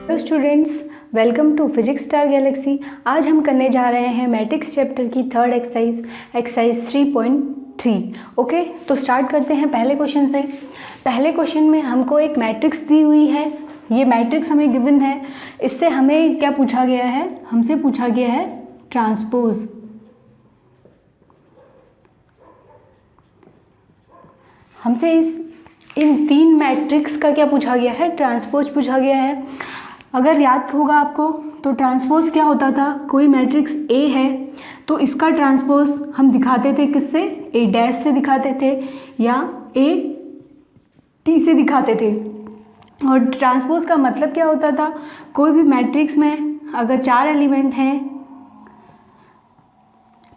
Hello students, welcome to physics star galaxy. आज हम करने जा रहे हैं मैट्रिक्स चैप्टर की थर्ड एक्सरसाइज 3.3। ओके, तो स्टार्ट करते हैं पहले क्वेश्चन से। पहले क्वेश्चन में हमको एक मैट्रिक्स दी हुई है। ये मैट्रिक्स हमें गिवन है। इससे हमें क्या पूछा गया है? हमसे पूछा गया है ट्रांसपोज। हमसे इन तीन मैट्रिक्स का क्या पूछा गया है? ट्रांसपोज पूछा गया है। अगर याद होगा आपको तो ट्रांसपोज क्या होता था? कोई मैट्रिक्स ए है तो इसका ट्रांसपोज हम दिखाते थे किससे? ए डैश से दिखाते थे या ए टी से दिखाते थे। और ट्रांसपोज का मतलब क्या होता था? कोई भी मैट्रिक्स में अगर 4 एलिमेंट हैं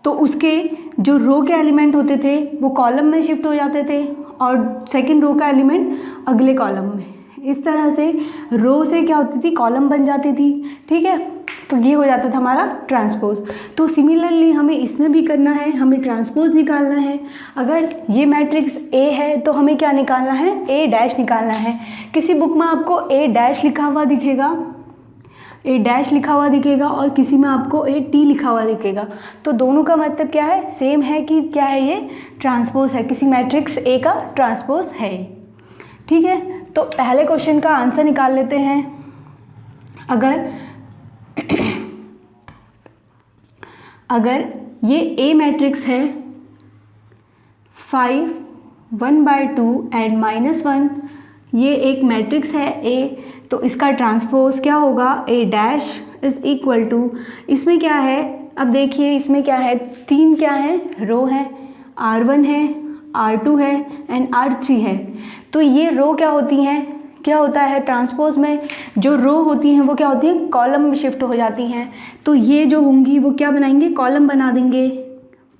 तो उसके जो रो के एलिमेंट होते थे वो कॉलम में शिफ्ट हो जाते थे और सेकंड रो का एलिमेंट अगले कॉलम में। इस तरह से रो से क्या होती थी? कॉलम बन जाती थी। ठीक है, तो ये हो जाता था हमारा ट्रांसपोज। तो सिमिलरली हमें इसमें भी करना है, हमें ट्रांसपोज निकालना है। अगर ये मैट्रिक्स ए है तो हमें क्या निकालना है? ए डैश निकालना है। किसी बुक में आपको ए डैश लिखा हुआ दिखेगा, ए डैश लिखा हुआ दिखेगा और किसी में आपको ए टी लिखा हुआ दिखेगा। तो दोनों का मतलब क्या है? सेम है कि क्या है? ये ट्रांसपोज है, किसी मैट्रिक्स ए का ट्रांसपोज है। ठीक है, तो पहले क्वेश्चन का आंसर निकाल लेते हैं। अगर ये ए मैट्रिक्स है 5, 1/2 एंड -1, ये एक मैट्रिक्स है ए, तो इसका ट्रांसपोज क्या होगा? ए डैश इज इक्वल टू, इसमें क्या है? अब देखिए इसमें क्या है? 3 क्या है? रो है, R1 है, R2 है एंड R3 है। तो ये रो क्या होती हैं? क्या होता है ट्रांसपोज में? जो रो होती हैं वो क्या होती हैं? कॉलम में शिफ्ट हो जाती हैं। तो ये जो होंगी वो क्या बनाएंगे? कॉलम बना देंगे,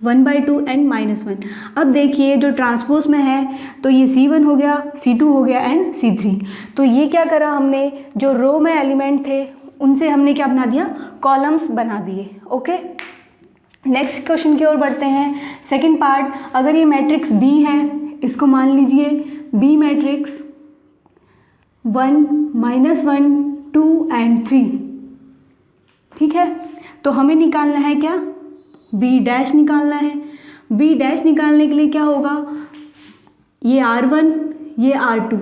1/2 एंड -1। अब देखिए जो ट्रांसपोज में है तो ये C1 हो गया, C2 हो गया एंड C3। तो ये क्या करा हमने? जो रो में एलिमेंट थे उनसे हमने क्या बना दिया? कॉलम्स बना दिए। ओके, नेक्स्ट क्वेश्चन की ओर बढ़ते हैं। सेकंड पार्ट, अगर ये मैट्रिक्स B है, इसको मान लीजिए B मैट्रिक्स 1, -1, 2 एंड 3। ठीक है, तो हमें निकालना है क्या? B डैश निकालना है। B डैश निकालने के लिए क्या होगा? ये R1, ये R2।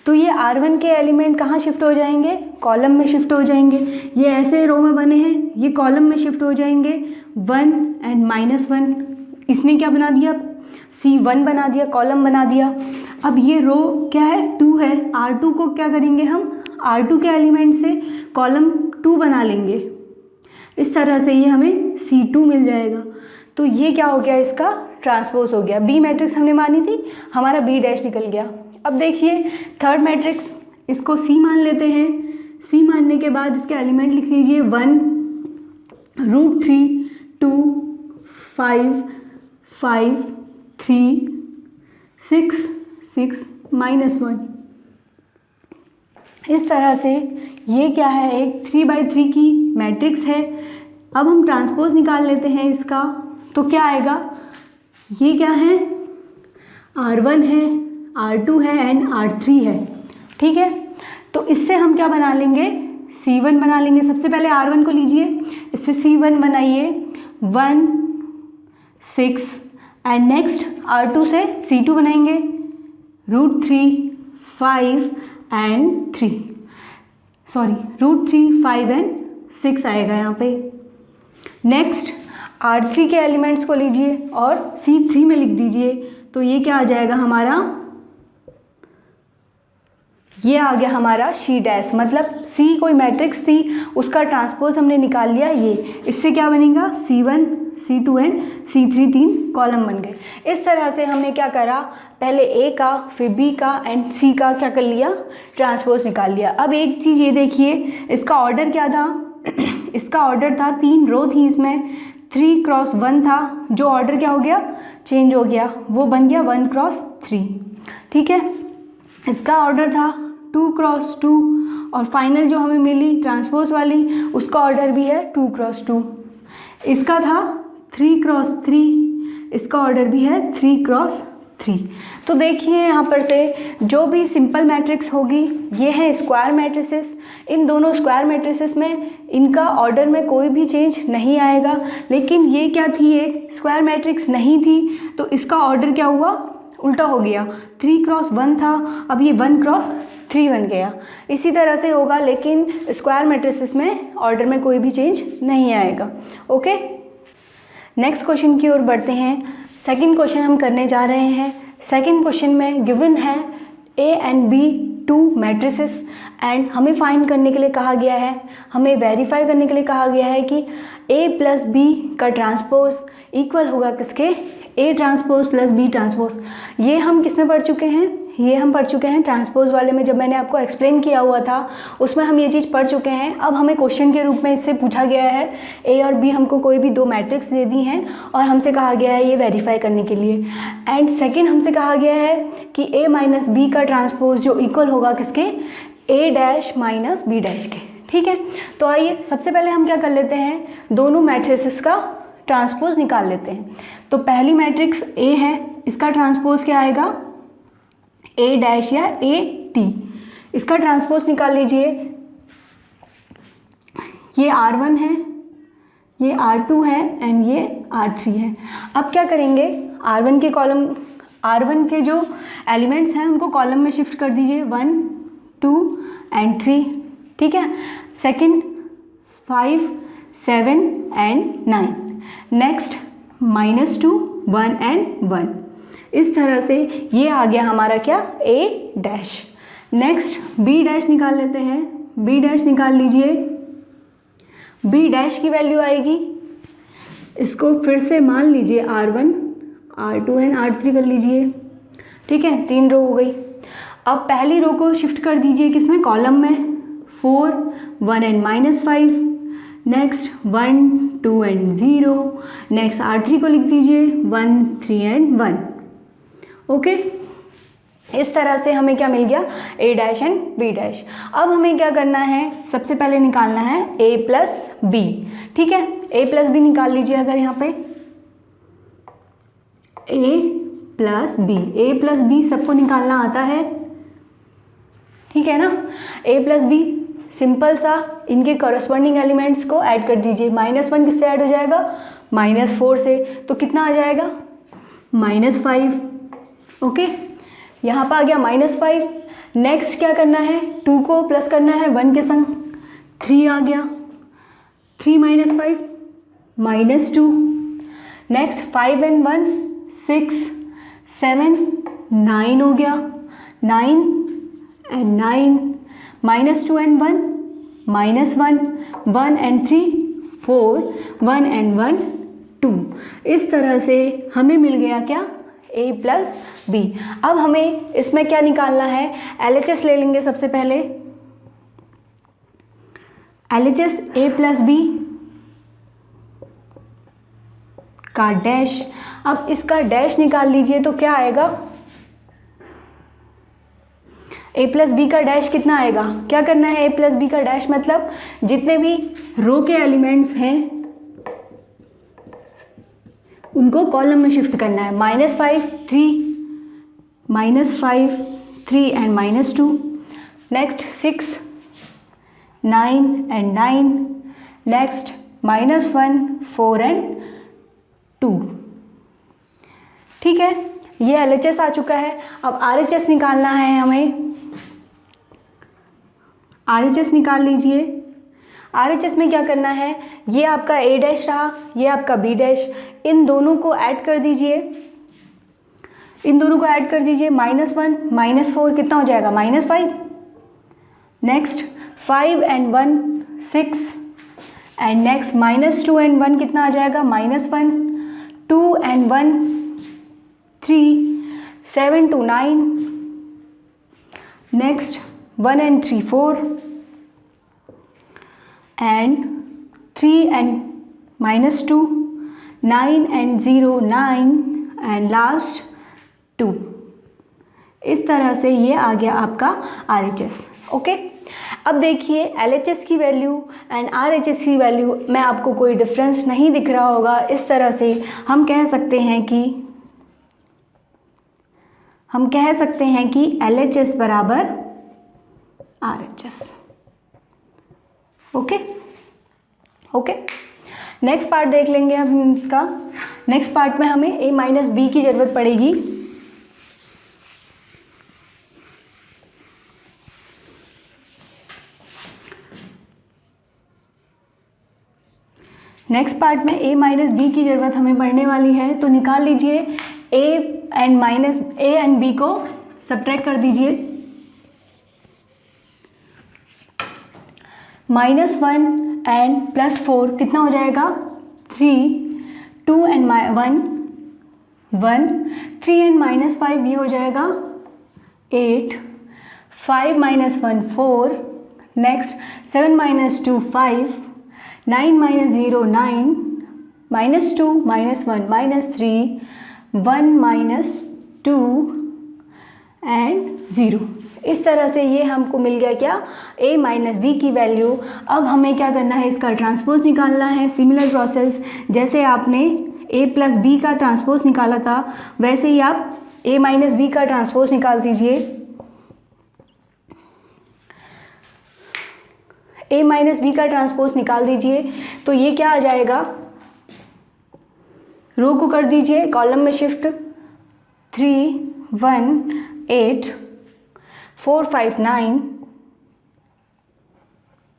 तो ये R1 के एलिमेंट कहाँ शिफ्ट हो जाएंगे? कॉलम में शिफ्ट हो जाएंगे। ये ऐसे रो में बने हैं, ये कॉलम में शिफ्ट हो जाएंगे, 1 एंड -1। इसने क्या बना दिया? C1 बना दिया, कॉलम बना दिया। अब ये रो क्या है? 2 है। R2 को क्या करेंगे हम? R2 के एलिमेंट से कॉलम 2 बना लेंगे। इस तरह से ये हमें C2 मिल जाएगा। तो ये क्या हो गया? इसका ट्रांसपोज हो गया। B मैट्रिक्स हमने मानी थी, हमारा B डैश निकल गया। अब देखिए थर्ड मैट्रिक्स, इसको C मान लेते हैं। C मानने के बाद इसके एलिमेंट लिख लीजिए 1, √3, 2, 5, 5, 3, 6, 6, -1। इस तरह से ये क्या है? एक 3/3 की मैट्रिक्स है। अब हम ट्रांसपोज निकाल लेते हैं इसका, तो क्या आएगा? ये क्या है? R1 है, R2 है एंड R3 है। ठीक है, तो इससे हम क्या बना लेंगे? C1 बना लेंगे। सबसे पहले R1 को लीजिए, इससे C1 बनाइए 1, 6 एंड नेक्स्ट R2 से C2 बनाएंगे √3, 5 एंड 3, √3, 5 एंड 6 आएगा यहाँ पे। नेक्स्ट R3 के एलिमेंट्स को लीजिए और C3 में लिख दीजिए। तो ये क्या आ जाएगा हमारा? ये आ गया हमारा C डैश। मतलब C कोई मैट्रिक्स थी, उसका ट्रांसपोज हमने निकाल लिया। ये इससे क्या बनेगा? C1, C2 and C3, 3 column बन गए। इस तरह से हमने क्या करा? पहले A का, फिर B का एंड C का क्या कर लिया? ट्रांसपोज निकाल लिया। अब एक चीज़ ये देखिए, इसका ऑर्डर क्या था? इसका ऑर्डर था, 3 रो थी इसमें, 3 × 1 था। जो ऑर्डर क्या हो गया? चेंज हो गया, वो बन गया 1 × 3। ठीक है, इसका ऑर्डर था 2 × 2 और फाइनल जो हमें मिली ट्रांसपोज वाली, उसका ऑर्डर भी है 2 × 2। इसका था 3 × 3, इसका ऑर्डर भी है 3 × 3। तो देखिए यहाँ पर से जो भी सिंपल मैट्रिक्स होगी ये है स्क्वायर मैट्रिसेस। इन दोनों स्क्वायर मैट्रिसेस में इनका ऑर्डर में कोई भी चेंज नहीं आएगा, लेकिन ये क्या थी, एक स्क्वायर मैट्रिक्स नहीं थी, तो इसका ऑर्डर क्या हुआ, उल्टा हो गया। 3 क्रॉस 1 था, अब ये 1 क्रॉस 3 बन गया। इसी तरह से होगा, लेकिन स्क्वायर मैट्रिसेस में ऑर्डर में कोई भी चेंज नहीं आएगा। ओके, नेक्स्ट क्वेश्चन की ओर बढ़ते हैं। सेकंड क्वेश्चन हम करने जा रहे हैं। सेकंड क्वेश्चन में गिवन है A and B 2 matrices and हमें फाइंड करने के लिए कहा गया है, हमें वेरीफाई करने के लिए कहा गया है कि A प्लस B का ट्रांसपोज इक्वल होगा किसके, A transpose plus B transpose. ये हम किस में पढ़ चुके हैं, ये हम पढ़ चुके हैं ट्रांसपोज वाले में, जब मैंने आपको एक्सप्लेन किया हुआ था उसमें हम ये चीज़ पढ़ चुके हैं। अब हमें क्वेश्चन के रूप में इससे पूछा गया है, A और B हमको कोई भी 2 मैट्रिक्स दे दी हैं और हमसे कहा गया है ये वेरीफाई करने के लिए। एंड सेकेंड हमसे कहा गया है कि A माइनस B का ट्रांसपोज जो इक्वल होगा किसके, A dash minus B dash के। ठीक है, तो आइए सबसे पहले हम क्या कर लेते हैं, दोनों मैट्रिसेस का ट्रांसपोज निकाल लेते हैं। तो पहली मैट्रिक्स A है, इसका ट्रांसपोज क्या आएगा, A डैश या A T, इसका ट्रांसपोज निकाल लीजिए। ये R1 है, ये R2 है एंड ये R3 है। अब क्या करेंगे, R1 के कॉलम, R1 के जो एलिमेंट्स हैं उनको कॉलम में शिफ्ट कर दीजिए, 1 2 एंड 3। ठीक है, सेकंड 5 7 एंड 9, नेक्स्ट -2 1 एंड 1। इस तरह से ये आ गया हमारा क्या, A dash. Next B dash निकाल लेते हैं, B डैश निकाल लीजिए। B डैश की वैल्यू आएगी, इसको फिर से मान लीजिए R1 R2 एंड R3 कर लीजिए। ठीक है, 3 रो हो गई। अब पहली रो को शिफ्ट कर दीजिए किसमें, कॉलम में, 4 1 and -5, next 1 2 and 0, next R3 को लिख दीजिए 1 3 एंड 1। ओके, इस तरह से हमें क्या मिल गया, A dash and B dash. अब हमें क्या करना है, सबसे पहले निकालना है A प्लस B। ठीक है, A प्लस B निकाल लीजिए। अगर यहाँ पे A plus B, A plus B सबको निकालना आता है, ठीक है ना। A प्लस B सिंपल सा इनके कॉरस्पॉन्डिंग एलिमेंट्स को ऐड कर दीजिए। -1 किससे ऐड हो जाएगा, -4 से, तो कितना आ जाएगा, -5। ओके, यहाँ पर आ गया -5। नेक्स्ट क्या करना है, 2 को प्लस करना है 1 के संग, 3 आ गया, 3 - 5 -2। नेक्स्ट 5 एंड 1 6 7 9 हो गया, 9 एंड 9, -2 एंड 1 -1, 1 एंड 3 4, 1 एंड 1 2। इस तरह से हमें मिल गया क्या, A प्लस B। अब हमें इसमें क्या निकालना है, LHS ले लेंगे सबसे पहले। LHS A प्लस B का डैश। अब इसका डैश निकाल लीजिए तो क्या आएगा, A प्लस B का डैश कितना आएगा, क्या करना है, A प्लस B का डैश मतलब जितने भी रो के एलिमेंट्स हैं उनको कॉलम में शिफ्ट करना है। -5 3 -5 3 and -2, next 6 9 and 9, next -1 4 and 2। ठीक है, ये LHS आ चुका है। अब RHS निकालना है हमें। RHS निकाल लीजिए। RHS में क्या करना है, ये आपका A डैश रहा, ये आपका B डैश, इन दोनों को ऐड कर दीजिए, इन दोनों को ऐड कर दीजिए। -1 -4 कितना हो जाएगा, -5। Next 5 and 1 6 and next -2 and 1 कितना आ जाएगा, -1, 2 and 1 3, 7 to 9, next 1 and 3 4 and 3 and -2, 9 and 0 9 and last 2। इस तरह से ये आ गया आपका RHS। ओके, अब देखिए LHS की वैल्यू एंड RHS की वैल्यू में आपको कोई डिफरेंस नहीं दिख रहा होगा। इस तरह से हम कह सकते हैं कि हम कह सकते हैं कि LHS बराबर RHS। Okay okay, next part देख लेंगे अब हम इसका। नेक्स्ट पार्ट में हमें A माइनस बी की ज़रूरत पड़ेगी। नेक्स्ट पार्ट में A माइनस बी की ज़रूरत हमें पड़ने वाली है, तो निकाल लीजिए A एंड B को सब्ट्रैक्ट कर दीजिए। -1 एंड +4 कितना हो जाएगा 3, 2 एंड 1 1, 3 एंड -5 ये हो जाएगा 8, 5 - 1 4, नेक्स्ट 7 - 2 5, 9 - 0 9, -2 -1 -3, 1 - 2 एंड 0। इस तरह से ये हमको मिल गया क्या, A माइनस बी की वैल्यू। अब हमें क्या करना है, इसका ट्रांसपोज निकालना है। सिमिलर प्रोसेस, जैसे आपने A प्लस बी का ट्रांसपोज निकाला था वैसे ही आप A माइनस बी का ट्रांसपोज निकाल दीजिए। A माइनस बी का ट्रांसपोज निकाल दीजिए तो ये क्या आ जाएगा, रो को कर दीजिए कॉलम में शिफ्ट, 3 1 8 4 5 9,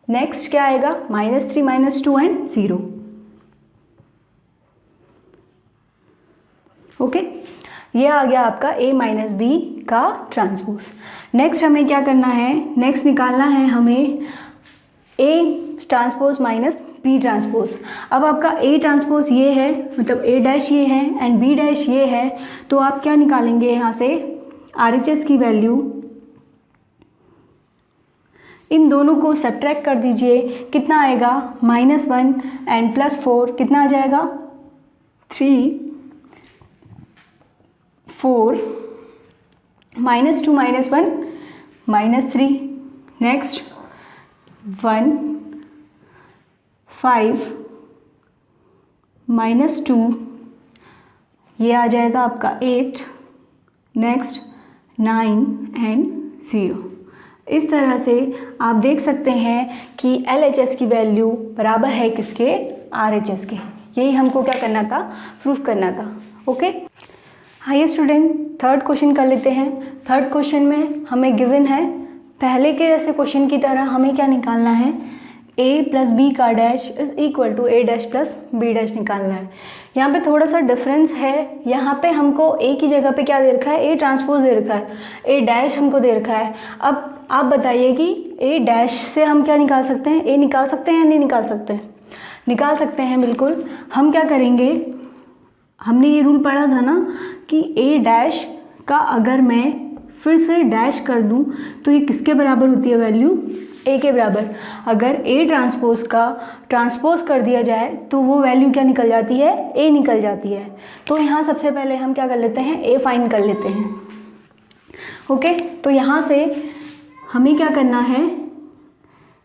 नेक्स्ट क्या आएगा -3 -2 एंड 0। ओके, ये आ गया आपका A माइनस बी का ट्रांसपोज। नेक्स्ट हमें क्या करना है, नेक्स्ट निकालना है हमें A transpose minus B transpose. अब आपका A ट्रांसपोज ये है, मतलब A डैश ये है एंड B डैश ये है, तो आप क्या निकालेंगे यहाँ से RHS की वैल्यू, इन दोनों को सब्ट्रैक्ट कर दीजिए, कितना आएगा -1 एंड +4 कितना आ जाएगा 3 4, -2 -1 -3, नेक्स्ट 1 5 -2 ये आ जाएगा आपका 8, नेक्स्ट 9 एंड 0। इस तरह से आप देख सकते हैं कि LHS की वैल्यू बराबर है किसके, RHS के। यही हमको क्या करना था, प्रूफ करना था। ओके, हाइए स्टूडेंट, थर्ड क्वेश्चन कर लेते हैं। थर्ड क्वेश्चन में हमें गिवन है, पहले के जैसे क्वेश्चन की तरह हमें क्या निकालना है, A प्लस बी का dash is equal to A dash plus B dash निकालना है। यहाँ पे थोड़ा सा डिफरेंस है, यहाँ पे हमको A की जगह पे क्या दे रखा है, A ट्रांसपोज दे रखा है, A डैश हमको दे रखा है। अब आप बताइए कि A डैश से हम क्या निकाल सकते हैं, A निकाल सकते हैं या नहीं निकाल सकते हैं, निकाल सकते हैं बिल्कुल। हम क्या करेंगे, हमने ये रूल पढ़ा था ना कि A डैश का अगर मैं फिर से डैश कर दूं तो ये किसके बराबर होती है वैल्यू, A के बराबर। अगर A ट्रांसपोज का ट्रांसपोज कर दिया जाए तो वो वैल्यू क्या निकल जाती है, A निकल जाती है। तो यहाँ सबसे पहले हम क्या कर लेते हैं, A फाइंड कर लेते हैं। ओके, तो यहाँ से हमें क्या करना है,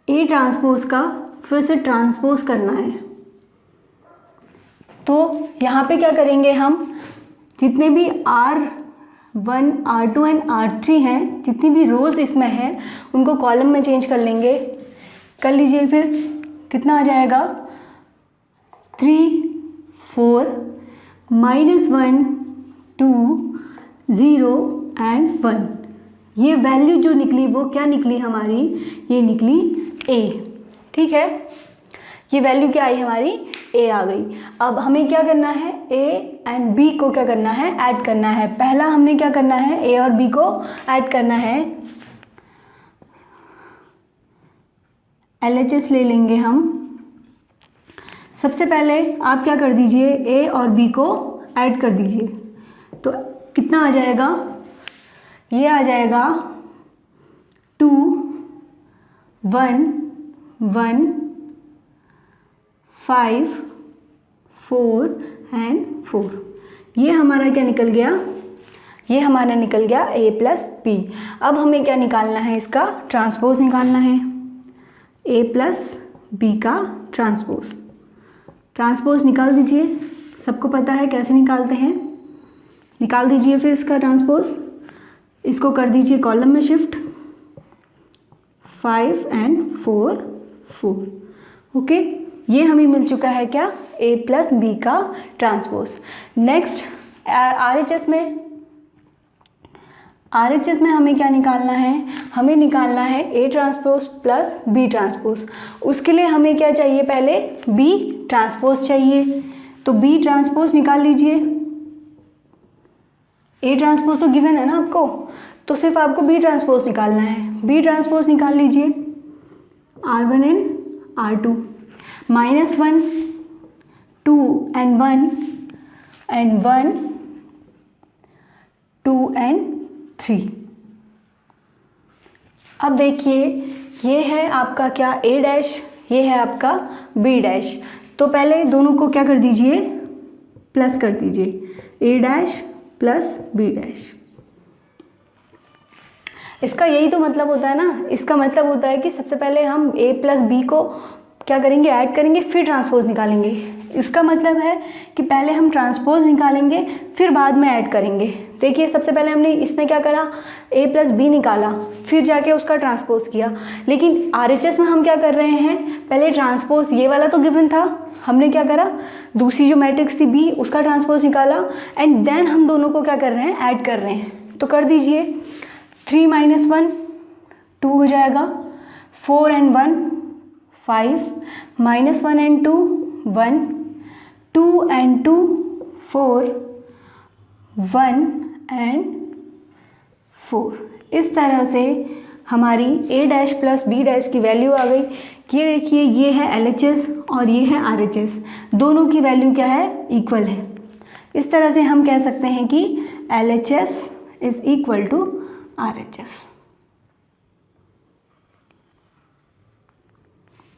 A ट्रांसपोज का फिर से ट्रांसपोज करना है। तो यहाँ पे क्या करेंगे, हम जितने भी R1 R2 एंड R3 हैं, जितनी भी रोज़ इसमें हैं उनको कॉलम में चेंज कर लेंगे। कर लीजिए, फिर कितना आ जाएगा 3 4 -1 2 0 एंड 1। ये वैल्यू जो निकली वो क्या निकली हमारी, ये निकली A। ठीक है, ये वैल्यू क्या आई हमारी, A आ गई। अब हमें क्या करना है, A एंड B को क्या करना है, ऐड करना है। पहला हमने क्या करना है, A और B को ऐड करना है। LHS ले लेंगे हम। सबसे पहले आप क्या कर दीजिए, A और B को ऐड कर दीजिए। तो कितना आ जाएगा, ये आ जाएगा 2 1 1 5 4 एंड 4। ये हमारा क्या निकल गया, ये हमारा निकल गया A प्लस बी। अब हमें क्या निकालना है, इसका ट्रांसपोज निकालना है, A प्लस बी का ट्रांसपोज। ट्रांसपोज निकाल दीजिए, सबको पता है कैसे निकालते हैं, निकाल दीजिए फिर इसका ट्रांसपोज। इसको कर दीजिए कॉलम में शिफ्ट, 5 and 4 4। ओके, ये हमें मिल चुका है क्या, A प्लस बी का ट्रांसपोज। नेक्स्ट RHS में हमें क्या निकालना है, हमें निकालना है A transpose plus B transpose. उसके लिए हमें क्या चाहिए, पहले B ट्रांसपोज चाहिए, तो B ट्रांसपोज निकाल लीजिए। A ट्रांसपोज तो गिवन है ना आपको, तो सिर्फ आपको B ट्रांसपोज निकालना है। B ट्रांसपोज निकाल लीजिए, R1 and R2, -1 2 and 1 and 1 2 and 3। अब देखिए ये है आपका क्या, A डैश, ये है आपका B डैश। तो पहले दोनों को क्या कर दीजिए, प्लस कर दीजिए, A dash plus B dash. इसका यही तो मतलब होता है ना, इसका मतलब होता है कि सबसे पहले हम A प्लस बी को क्या करेंगे, ऐड करेंगे, फिर ट्रांसपोज निकालेंगे। इसका मतलब है कि पहले हम ट्रांसपोज निकालेंगे, फिर बाद में ऐड करेंगे। देखिए सबसे पहले हमने इसमें क्या करा, A प्लस बी निकाला, फिर जाके उसका ट्रांसपोज किया। लेकिन RHS में हम क्या कर रहे हैं, पहले ट्रांसपोज, ये वाला तो गिवन था, हमने क्या करा, दूसरी जो मैट्रिक्स थी B, उसका ट्रांसपोज निकाला, एंड देन हम दोनों को क्या कर रहे हैं, ऐड कर रहे हैं। तो कर दीजिए, 3 - 1 2 हो जाएगा, 4 and 1 5, -1 and 2 1, 2 and 2 4, 1 and 4। इस तरह से हमारी A dash plus B dash की वैल्यू आ गई। ये देखिए, ये है LHS और ये है RHS, दोनों की वैल्यू क्या है, इक्वल है। इस तरह से हम कह सकते हैं कि LHS is equal to RHS।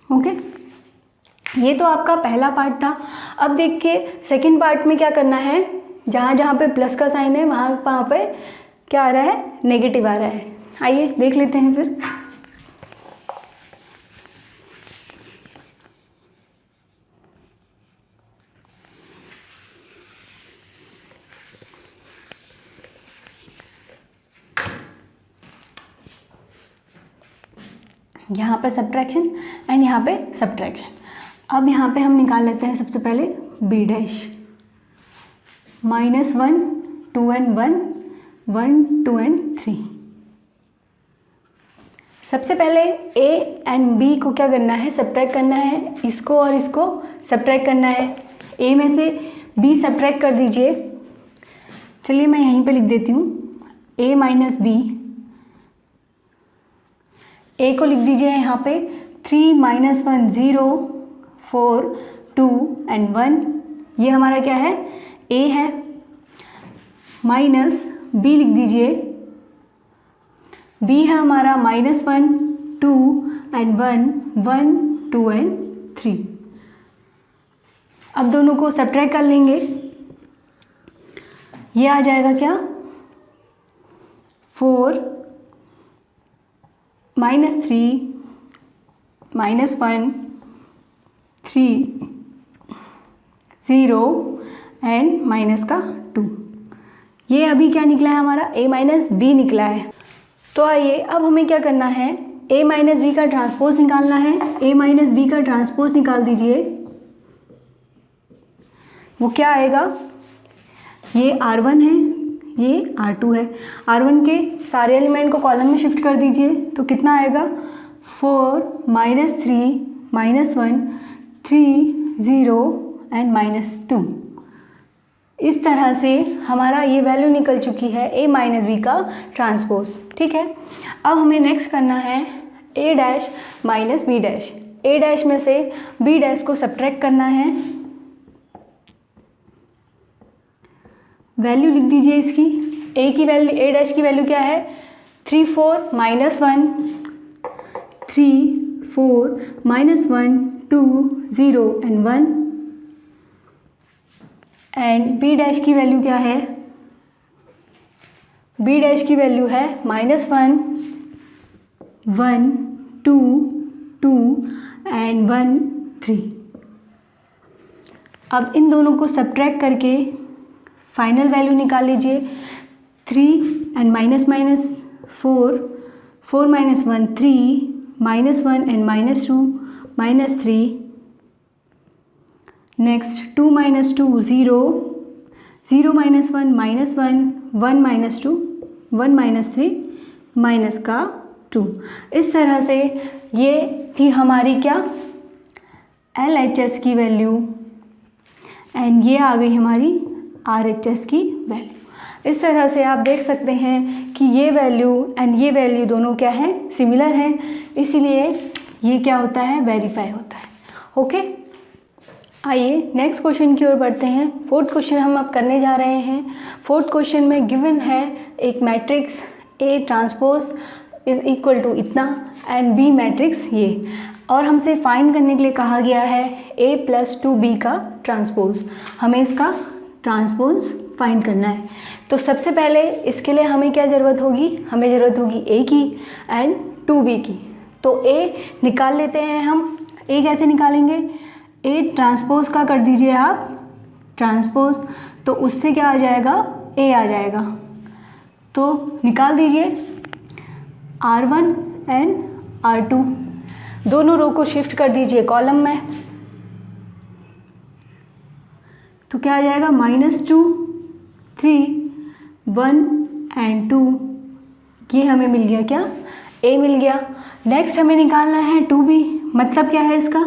Okay, ये तो आपका पहला पार्ट था। अब देखिए सेकंड पार्ट में क्या करना है, जहाँ जहाँ पे प्लस का साइन है वहाँ पे क्या आ रहा है, नेगेटिव आ रहा है। आइए देख लेते हैं फिर। यहाँ पे सब्ट्रैक्शन एंड यहाँ पे सब्ट्रैक्शन। अब यहाँ पे हम निकाल लेते हैं सबसे पहले B डैश, -1 2 and 1 1 2 and 3। सबसे पहले A एंड B को क्या करना है, सब्ट्रैक्ट करना है, इसको और इसको सब्ट्रैक्ट करना है। A में से B सब्ट्रैक्ट कर दीजिए। चलिए मैं यहीं पे लिख देती हूँ, A माइनस B। A को लिख दीजिए यहाँ पे 3 - 1 0 4 2 and 1, ये हमारा क्या है, A है। माइनस B लिख दीजिए, B है हमारा -1 2 and 1 1 2 and 3। अब दोनों को सब्ट्रैक्ट कर लेंगे, ये आ जाएगा क्या, 4 -3 -1 3 0 एंड माइनस का 2। ये अभी क्या निकला है हमारा, A माइनस B निकला है। तो आइए अब हमें क्या करना है, A माइनस B का ट्रांसपोज निकालना है। A माइनस B का ट्रांसपोज निकाल दीजिए, वो क्या आएगा, ये R1 है, ये R2 है। R1 के सारे एलिमेंट को कॉलम में शिफ्ट कर दीजिए, तो कितना आएगा, 4 -3 -1 3 0 एंड -2। इस तरह से हमारा ये वैल्यू निकल चुकी है A माइनस B का ट्रांसपोज। ठीक है, अब हमें नेक्स्ट करना है A dash minus B dash. A dash में से B डैश को सब्ट्रैक्ट करना है। वैल्यू लिख दीजिए इसकी, A की वैल्यू, A डैश की वैल्यू क्या है, 3 4 -1 3 4 -1 2 0 एंड 1। एंड B डैश की वैल्यू क्या है, B डैश की वैल्यू है -1 1 2 2 एंड 1 3। अब इन दोनों को सब्ट्रैक्ट करके फाइनल वैल्यू निकाल लीजिए। 3 and minus minus 4, 4 minus 1 3, minus 1 and minus 2 minus 3. Next 2 minus 2 0, 0 minus 1 minus 1, 1 minus 2, 1 minus 3 minus का 2. इस तरह से ये थी हमारी क्या LHS की वैल्यू एंड ये आ गई हमारी RHS की वैल्यू. इस तरह से आप देख सकते हैं कि ये वैल्यू एंड ये वैल्यू दोनों क्या है, सिमिलर हैं, इसीलिए ये क्या होता है, वेरीफाई होता है. ओके, आइए नेक्स्ट क्वेश्चन की ओर बढ़ते हैं. फोर्थ क्वेश्चन हम अब करने जा रहे हैं. फोर्थ क्वेश्चन में गिवन है एक matrix A transpose is equal to इतना एंड B मैट्रिक्स ये, और हमसे फाइंड करने के लिए कहा गया है A प्लस 2B का ट्रांसपोज. हमें इसका ट्रांसपोज फाइंड करना है. तो सबसे पहले इसके लिए हमें क्या ज़रूरत होगी, हमें ज़रूरत होगी A की एंड 2B की. तो A निकाल लेते हैं हम. A कैसे निकालेंगे, A ट्रांसपोज का कर दीजिए आप ट्रांसपोज, तो उससे क्या आ जाएगा, A आ जाएगा. तो निकाल दीजिए R1 एंड R2, दोनों रो को शिफ्ट कर दीजिए कॉलम में. तो क्या आ जाएगा, -2 3 1 एंड 2. ये हमें मिल गया क्या, A मिल गया. नेक्स्ट हमें निकालना है 2B. मतलब क्या है इसका,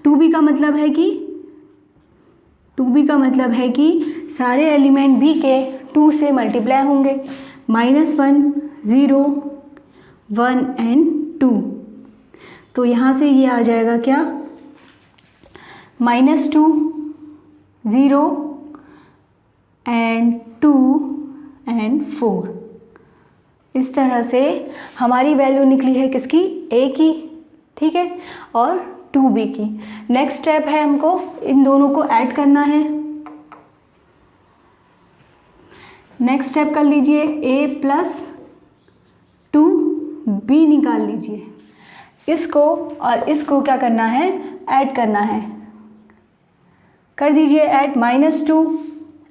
2B का मतलब है कि सारे एलिमेंट B के 2 से मल्टीप्लाई होंगे. -1 0 1 एंड 2. तो यहाँ से ये आ जाएगा क्या, -2 0 एंड 2 एंड 4. इस तरह से हमारी वैल्यू निकली है किसकी, A की, ठीक है, और 2B की. नेक्स्ट स्टेप है हमको इन दोनों को ऐड करना है. नेक्स्ट स्टेप कर लीजिए, A प्लस 2B निकाल लीजिए. इसको और इसको क्या करना है, ऐड करना है. कर दीजिए ऐड, -2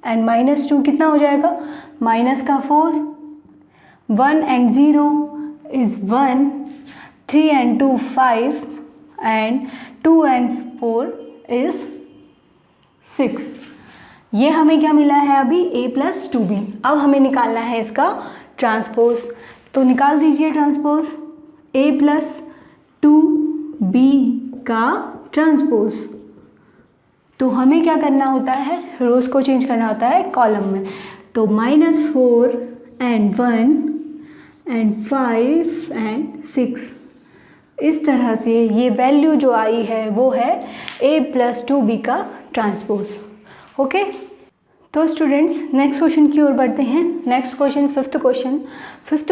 एंड -2 कितना हो जाएगा, माइनस का 4, 1 and 0 is 1, 3 and 2 5 and 2 and 4 is 6. ये हमें क्या मिला है अभी, A प्लस 2B. अब हमें निकालना है इसका ट्रांसपोज. तो निकाल दीजिए ट्रांसपोज, A प्लस 2B का ट्रांसपोज. तो हमें क्या करना होता है, रोज को चेंज करना होता है कॉलम में. तो -4 एंड 1 एंड 5 एंड 6. इस तरह से ये वैल्यू जो आई है वो है A प्लस 2B का ट्रांसपोज. ओके, तो स्टूडेंट्स नेक्स्ट क्वेश्चन की ओर बढ़ते हैं. नेक्स्ट क्वेश्चन फिफ्थ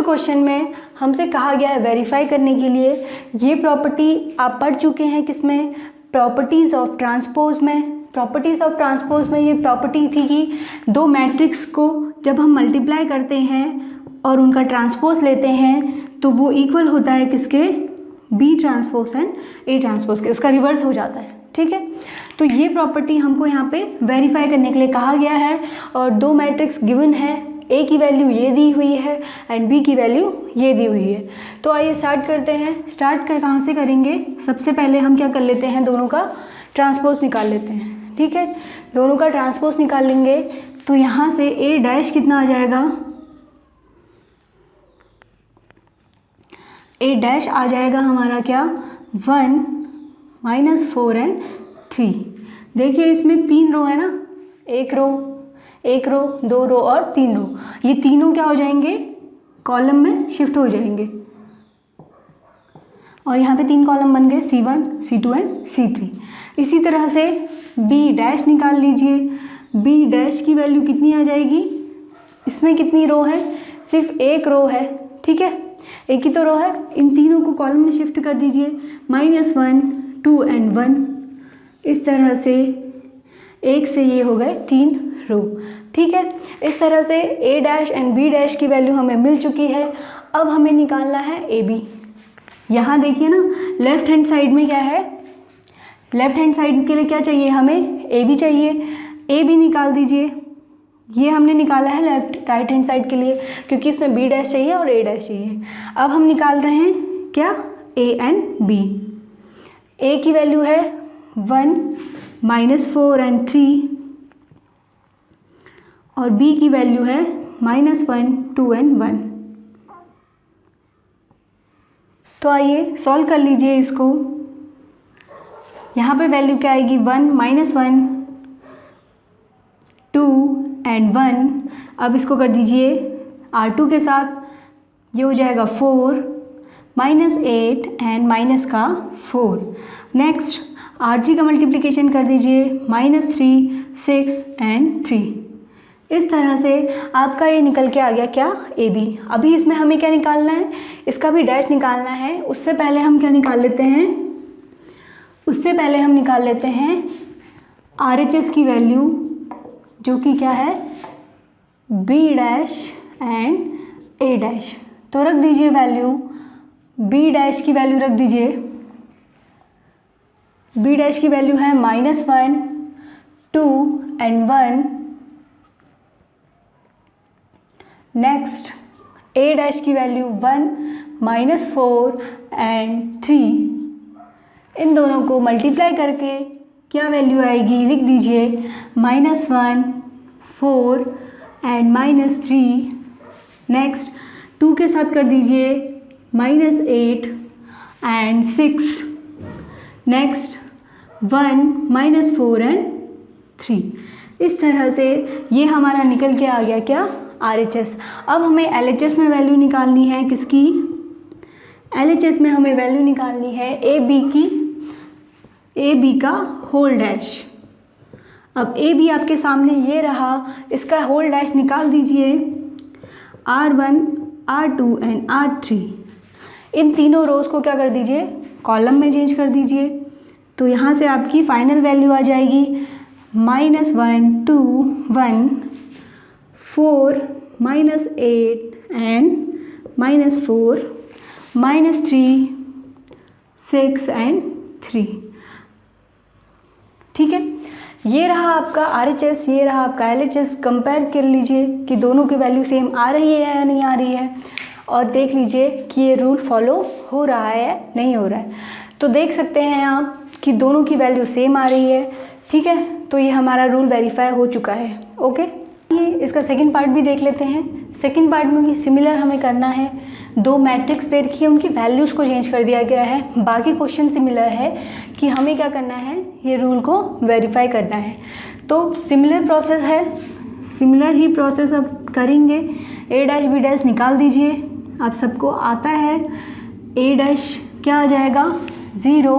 क्वेश्चन में हमसे कहा गया है वेरीफाई करने के लिए. ये प्रॉपर्टी आप पढ़ चुके हैं किसमें, प्रॉपर्टीज़ ऑफ ट्रांसपोज में. प्रॉपर्टीज़ ऑफ ट्रांसपोज में ये प्रॉपर्टी थी कि दो मैट्रिक्स को जब हम मल्टीप्लाई करते हैं और उनका ट्रांसपोज लेते हैं तो वो इक्वल होता है किसके, B transpose and A transpose के, उसका रिवर्स हो जाता है. ठीक है, तो ये प्रॉपर्टी हमको यहाँ पे वेरीफाई करने के लिए कहा गया है. और दो मैट्रिक्स गिवन है, A की वैल्यू ये दी हुई है एंड B की वैल्यू ये दी हुई है. तो आइए स्टार्ट करते हैं. स्टार्ट कहाँ से करेंगे, सबसे पहले हम क्या कर लेते हैं, दोनों का ट्रांसपोज निकाल लेते हैं. ठीक है, दोनों का ट्रांसपोज निकाल लेंगे. तो यहाँ से A डैश कितना आ जाएगा, A डैश आ जाएगा हमारा क्या, 1 -4 एंड 3. देखिए इसमें 3 रो है ना, एक रो 2 रो और 3 रो. ये तीनों क्या हो जाएंगे, कॉलम में शिफ्ट हो जाएंगे. और यहाँ पे 3 कॉलम बन गए, C1 C2 एंड C3. इसी तरह से B डैश निकाल लीजिए. B डैश की वैल्यू कितनी आ जाएगी, इसमें कितनी रो है, सिर्फ एक रो है. ठीक है, एक ही तो रो है. इन तीनों को कॉलम में शिफ्ट कर दीजिए, -1 2 एंड 1. इस तरह से एक से ये हो गए 3 रो. ठीक है, इस तरह से A dash and B dash की वैल्यू हमें मिल चुकी है. अब हमें निकालना है AB. यहाँ देखिए ना, लेफ्ट हैंड साइड में क्या है, लेफ्ट हैंड साइड के लिए क्या चाहिए, हमें AB चाहिए. AB निकाल दीजिए. ये हमने निकाला है लेफ्ट राइट हैंड साइड के लिए, क्योंकि इसमें बी डैश चाहिए और ए डैश चाहिए। अब हम निकाल रहे हैं क्या, ए एंड बी। ए की वैल्यू है 1 -4 एंड 3 और बी की वैल्यू है -1 2 एंड 1। तो आइए सॉल्व कर लीजिए इसको। यहाँ पे वैल्यू क्या आएगी, 1 -1 2 एंड 1। अब इसको कर दीजिए R2 के साथ, ये हो जाएगा 4 -8 एंड माइनस का 4। नेक्स्ट R3 का मल्टीप्लिकेशन कर दीजिए, -3 6 एंड 3। इस तरह से आपका ये निकल के आ गया क्या, ए बी। अभी इसमें हमें क्या निकालना है, इसका भी डैश निकालना है। उससे पहले हम क्या निकाल लेते हैं, उससे पहले हम निकाल लेते हैं RHS की वैल्यू, जो कि क्या है, B dash and A dash. तो रख दीजिए वैल्यू, बी डैश की वैल्यू रख दीजिए, बी डैश की वैल्यू है -1 2 एंड 1। नेक्स्ट ए डैश की वैल्यू 1 -4 एंड 3। इन दोनों को मल्टीप्लाई करके क्या वैल्यू आएगी, लिख दीजिए, -1 4 एंड -3। नेक्स्ट 2 के साथ कर दीजिए -8 एंड 6। Next 1 -4 and 3। इस तरह से ये हमारा निकल के आ गया क्या, RHS। अब हमें LHS में वैल्यू निकालनी है, किसकी, LHS में हमें वैल्यू निकालनी है ए बी की, ए बी का होल डैश। अब ए बी आपके सामने ये रहा, इसका होल डैश निकाल दीजिए, R1 R2 एंड R3। इन तीनों रोज़ को क्या कर दीजिए, कॉलम में चेंज कर दीजिए। तो यहाँ से आपकी फाइनल वैल्यू आ जाएगी -1 2 1 4 -8 एंड -4 -3 6 एंड 3। ठीक है, ये रहा आपका RHS, ये रहा आपका LHS। कंपेयर कर लीजिए कि दोनों की वैल्यू सेम आ रही है या नहीं आ रही है, और देख लीजिए कि ये रूल फॉलो हो रहा है या नहीं हो रहा है। तो देख सकते हैं आप कि दोनों की वैल्यू सेम आ रही है। ठीक है, तो ये हमारा रूल वेरीफाई हो चुका है। ओके, ये इसका सेकंड पार्ट भी देख लेते हैं। सेकंड पार्ट में भी सिमिलर हमें करना है। दो मैट्रिक्स दे रखी है, उनकी वैल्यूज़ को चेंज कर दिया गया है। बाकी क्वेश्चन सिमिलर है कि हमें क्या करना है, ये रूल को वेरीफाई करना है। तो सिमिलर प्रोसेस है, सिमिलर ही प्रोसेस अब करेंगे। ए डैश बी डैश निकाल दीजिए, आप सबको आता है। ए डैश क्या आ जाएगा, 0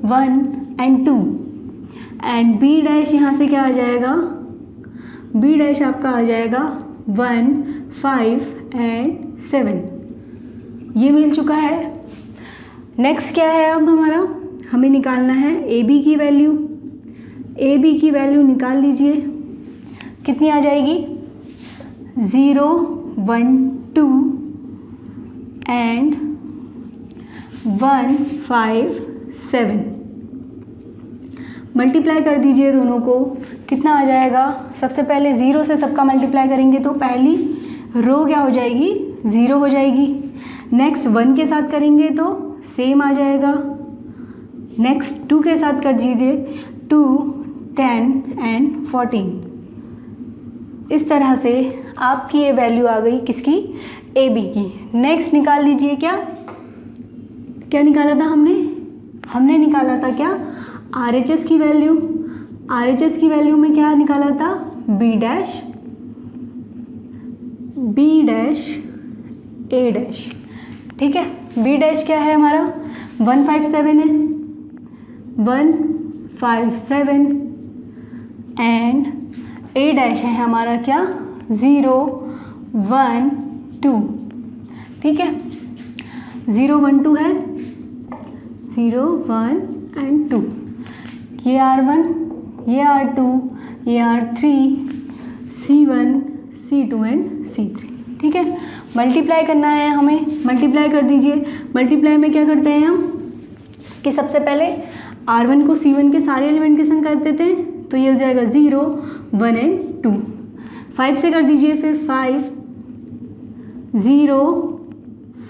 1 एंड 2 एंड बी डैश यहाँ से क्या आ जाएगा, बी डैश आपका आ जाएगा 1 5 एंड 7। ये मिल चुका है। नेक्स्ट क्या है, अब हमारा हमें निकालना है ए बी की वैल्यू। ए बी की वैल्यू निकाल लीजिए, कितनी आ जाएगी, 0 1 2 एंड 1 5 7। मल्टीप्लाई कर दीजिए दोनों को, कितना आ जाएगा। सबसे पहले 0 से सबका मल्टीप्लाई करेंगे तो पहली रो क्या हो जाएगी, 0 हो जाएगी। नेक्स्ट 1 के साथ करेंगे तो सेम आ जाएगा। नेक्स्ट 2 के साथ कर दीजिए, 2 10 एंड 14। इस तरह से आपकी ये वैल्यू आ गई किसकी, ए बी की। नेक्स्ट निकाल लीजिए, क्या निकाला था हमने निकाला था क्या, RHS की वैल्यू। RHS की वैल्यू में क्या निकाला था, बी डैश ए डैश। ठीक है, बी डैश क्या है हमारा, 157 है, 157 एंड ए डैश है हमारा क्या, 0 1 2। ठीक है, 0 1 2 है, 0 1 एंड 2। ये R1, ये R2, ये R3, C1 C2 and C3। ठीक है, मल्टीप्लाई करना है हमें, मल्टीप्लाई कर दीजिए। मल्टीप्लाई में क्या करते हैं हम कि सबसे पहले R1 को C1 के सारे एलिमेंट के संग कर देते हैं, तो ये हो जाएगा 0 1 एंड 2। 5 से कर दीजिए, फिर 5 0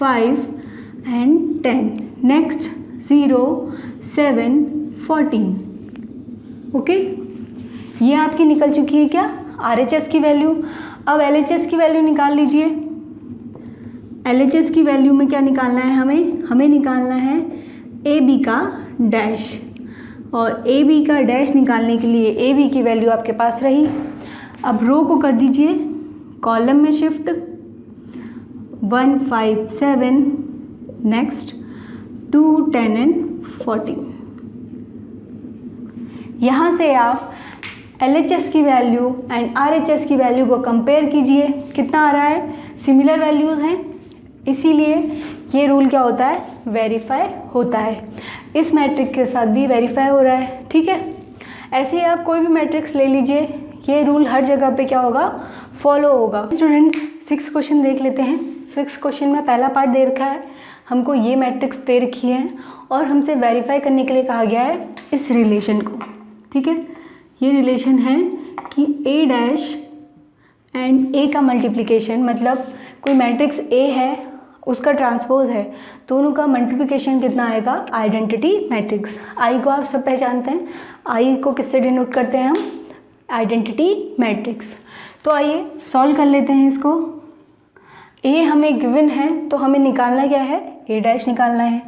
5 एंड 10, नेक्स्ट 0 7 14। ओके, ये आपकी निकल चुकी है क्या RHS की वैल्यू। अब LHS की वैल्यू निकाल लीजिए। LHS की वैल्यू में क्या निकालना है हमें निकालना है AB का डैश, और AB का डैश निकालने के लिए AB की वैल्यू आपके पास रही। अब रो को कर दीजिए कॉलम में शिफ्ट, 1 5 7, नेक्स्ट 2 10 एंड 14। यहाँ से आप LHS की वैल्यू एंड RHS की वैल्यू को कंपेयर कीजिए, कितना आ रहा है, सिमिलर वैल्यूज़ हैं, इसीलिए ये रूल क्या होता है, वेरीफाई होता है। इस मैट्रिक्स के साथ भी वेरीफाई हो रहा है, ठीक है। ऐसे ही आप कोई भी मैट्रिक्स ले लीजिए, ये रूल हर जगह पे क्या होगा, फॉलो होगा। स्टूडेंट्स 6 क्वेश्चन देख लेते हैं। 6 क्वेश्चन में पहला पार्ट दे रखा है, हमको ये मैट्रिक्स दे रखी है और हमसे वेरीफाई करने के लिए कहा गया है इस रिलेशन को, ठीक है। ये रिलेशन है कि A डैश एंड A का मल्टीप्लिकेशन, मतलब कोई मैट्रिक्स A है उसका ट्रांसपोज है, दोनों का मल्टीप्लिकेशन कितना आएगा, आइडेंटिटी मैट्रिक्स। I को आप सब पहचानते हैं, I को किससे डिनोट करते हैं हम, आइडेंटिटी मैट्रिक्स। तो आइए सॉल्व कर लेते हैं इसको। A हमें गिवन है तो हमें निकालना क्या है, A डैश निकालना है।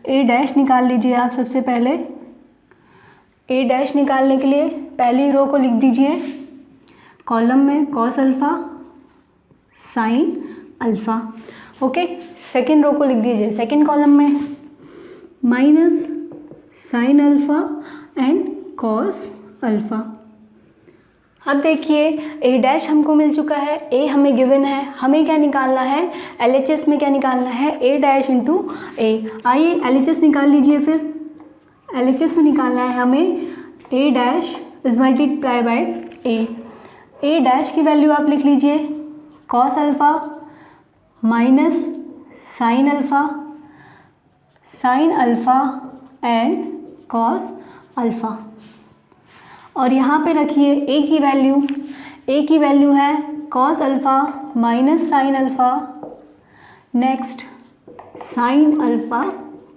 A डैश निकाल लीजिए आप सबसे पहले। A डैश निकालने के लिए पहली रो को लिख दीजिए कॉलम में cos alpha sine alpha, okay. Second row को लिख दीजिए सेकेंड कॉलम में minus sine alpha and cos alpha. अब देखिए A डैश हमको मिल चुका है, A हमें गिवन है, हमें क्या निकालना है, LHS में क्या निकालना है, A डैश इंटू A। आइए LHS निकाल लीजिए। फिर LHS में निकालना है हमें A dash is multiply by A dash की वैल्यू आप लिख लीजिए cos alpha minus sine alpha and cos alpha, और यहाँ पे रखिए A की वैल्यू है cos alpha minus sine alpha, next sign alpha